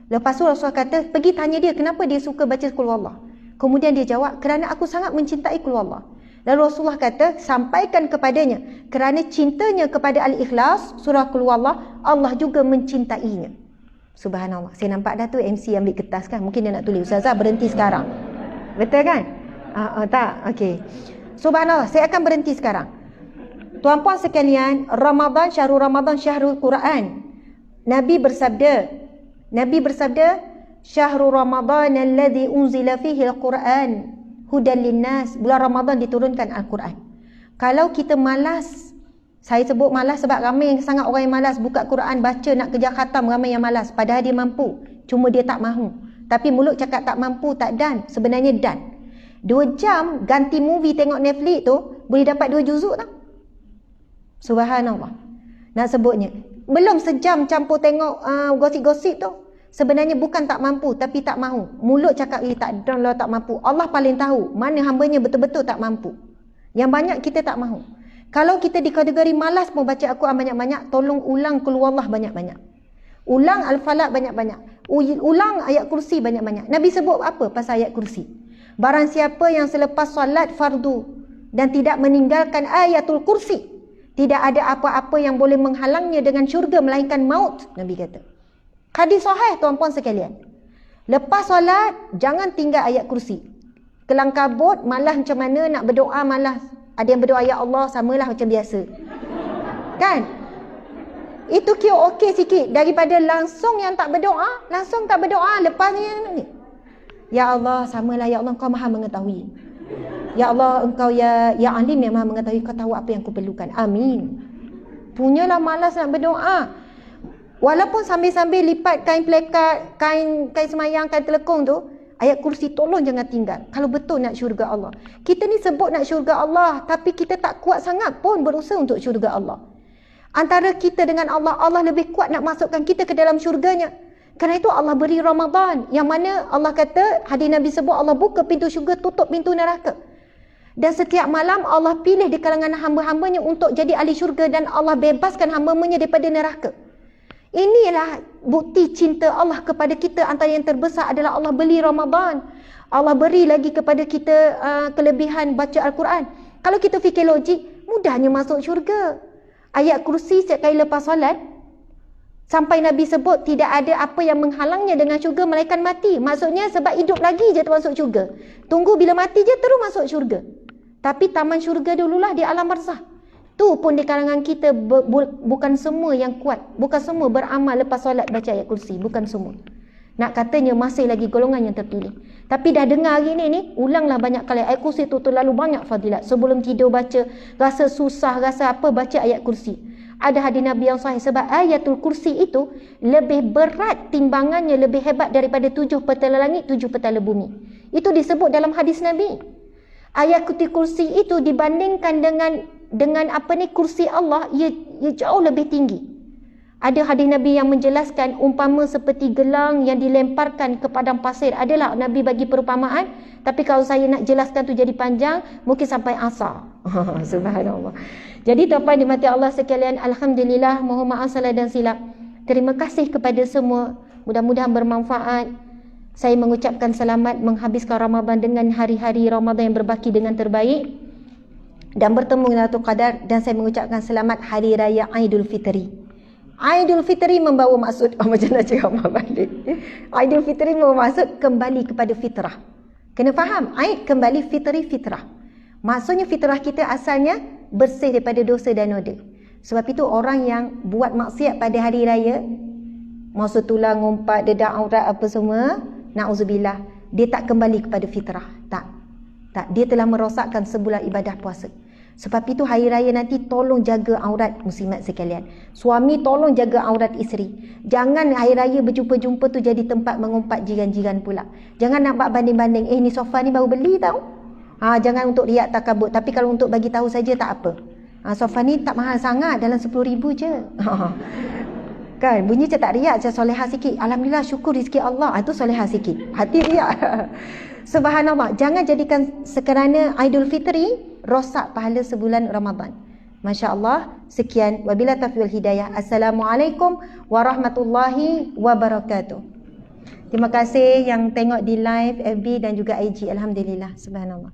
Lepas tu Rasulullah kata, pergi tanya dia kenapa dia suka baca Qul huwallah. Kemudian dia jawab, kerana aku sangat mencintai Qul huwallah. Lalu Rasulullah kata, sampaikan kepadanya, kerana cintanya kepada Al-Ikhlas, surah Qul Huwallah, Allah juga mencintainya. Subhanallah. Saya nampak dah tu MC ambil kertas kan. Mungkin dia nak tulis, Ustazah berhenti sekarang. Betul kan? Tak? Okey. Subhanallah. Saya akan berhenti sekarang. Tuan-puan sekalian, Ramadan, syahrul Ramadan, syahrul Quran. Nabi bersabda, syahrul Ramadan alladhi unzila fihi al-Quran hudan linnas. Bulan Ramadan diturunkan Al-Quran. Kalau kita malas, saya sebut malas sebab ramai sangat orang yang malas buka Quran, baca, nak kejar khatam, ramai yang malas. Padahal dia mampu, cuma dia tak mahu. Tapi mulut cakap tak mampu, tak dan. Sebenarnya dan. 2 jam ganti movie tengok Netflix tu, boleh dapat 2 juzuk tau. Subhanallah. Nak sebutnya, belum sejam campur tengok gosip-gosip tu. Sebenarnya bukan tak mampu, tapi tak mahu. Mulut cakap, tak dan lah, tak mampu. Allah paling tahu mana hambanya betul-betul tak mampu. Yang banyak kita tak mahu. Kalau kita di kategori malas mau baca Al-Quran banyak-banyak, tolong ulang Qul Huwallah banyak-banyak. Ulang Al-Falaq banyak-banyak. Ulang ayat kursi banyak-banyak. Nabi sebut apa pasal ayat kursi? Barang siapa yang selepas solat fardu dan tidak meninggalkan ayatul kursi, tidak ada apa-apa yang boleh menghalangnya dengan syurga melainkan maut, Nabi kata. Hadis sahih tuan-puan sekalian. Lepas solat, jangan tinggal ayat kursi. Kelang kabut, malas macam mana nak berdoa, malas. Ada yang berdoa, ya Allah, samalah macam biasa. Kan? Itu kira okey sikit daripada langsung yang tak berdoa, lepas ni. Ya Allah, samalah, ya Allah, Engkau Maha mengetahui. Ya Allah, Engkau ya alim yang Maha mengetahui, Kau tahu apa yang aku perlukan. Amin. Punyalah malas nak berdoa. Walaupun sambil-sambil lipat kain plekat, kain semayang, kain telekung tu, ayat kursi tolong jangan tinggal. Kalau betul nak syurga Allah. Kita ni sebut nak syurga Allah, tapi kita tak kuat sangat pun berusaha untuk syurga Allah. Antara kita dengan Allah, Allah lebih kuat nak masukkan kita ke dalam syurganya. Kerana itu Allah beri Ramadan, yang mana Allah kata, hadis Nabi sebut, Allah buka pintu syurga, tutup pintu neraka. Dan setiap malam Allah pilih di kalangan hamba-hambanya untuk jadi ahli syurga, dan Allah bebaskan hamba-hambanya daripada neraka. Inilah bukti cinta Allah kepada kita. Antara yang terbesar adalah Allah beli Ramadan. Allah beri lagi kepada kita kelebihan baca Al-Quran. Kalau kita fikir logik, mudahnya masuk syurga. Ayat kursi setiap kali lepas solat, sampai Nabi sebut tidak ada apa yang menghalangnya dengan syurga melainkan mati. Maksudnya sebab hidup lagi je termasuk syurga. Tunggu bila mati je terus masuk syurga. Tapi taman syurga dululah di alam barzah. Tu pun di kalangan kita bukan semua yang kuat. Bukan semua beramal lepas solat baca ayat kursi. Bukan semua. Nak katanya masih lagi golongan yang terpilih. Tapi dah dengar hari ni, ulanglah banyak kali. Ayat kursi tu terlalu banyak fadilat. Sebelum tidur baca, rasa susah, rasa apa, baca ayat kursi. Ada hadis Nabi yang sahih. Sebab ayatul kursi itu lebih berat timbangannya, lebih hebat daripada 7 petala langit, 7 petala bumi. Itu disebut dalam hadis Nabi. Ayat kursi itu dibandingkan dengan kursi Allah, ia jauh lebih tinggi. Ada hadis Nabi yang menjelaskan umpama seperti gelang yang dilemparkan ke padang pasir. Adalah Nabi bagi perumpamaan, tapi kalau saya nak jelaskan tu jadi panjang, mungkin sampai asar. Subhanallah. Jadi tuan-tuan dimati Allah sekalian, alhamdulillah, mohon maaf salah dan silap. Terima kasih kepada semua. Mudah-mudahan bermanfaat. Saya mengucapkan selamat menghabiskan Ramadan dengan hari-hari Ramadan yang berbaki dengan terbaik. Dan bertemu Lailatul Qadar, dan saya mengucapkan selamat Hari Raya Aidul Fitri. Aidul Fitri membawa maksud, macam nak cakap balik. Aidul Fitri membawa maksud kembali kepada fitrah. Kena faham, Aid kembali, Fitri fitrah. Maksudnya fitrah kita asalnya bersih daripada dosa dan noda. Sebab itu orang yang buat maksiat pada hari raya, maksud tulang, ngumpat, dedak aurat apa semua, na'udzubillah, dia tak kembali kepada fitrah. Tak, dia telah merosakkan sebulan ibadah puasa. Sebab itu hari raya nanti tolong jaga aurat muslimat sekalian. Suami tolong jaga aurat isteri. Jangan hari raya berjumpa-jumpa tu jadi tempat mengumpat jiran-jiran pula. Jangan nak buat banding-banding, ni sofa ni baru beli tau. Jangan untuk riak takabut. Tapi kalau untuk bagi tahu saja tak apa. Sofa ni tak mahal sangat, dalam 10,000 je. Kan bunyi macam tak riak, macam solehah sikit. Alhamdulillah, syukur rezeki Allah. Itu solehah sikit. Hati riak. Subhanallah, jangan jadikan sekerana Aidul Fitri rosak pahala sebulan Ramadan. Masya-Allah. Sekian, wabillahi taufiq wal hidayah. Assalamualaikum warahmatullahi wabarakatuh. Terima kasih yang tengok di live FB dan juga IG. Alhamdulillah. Subhanallah.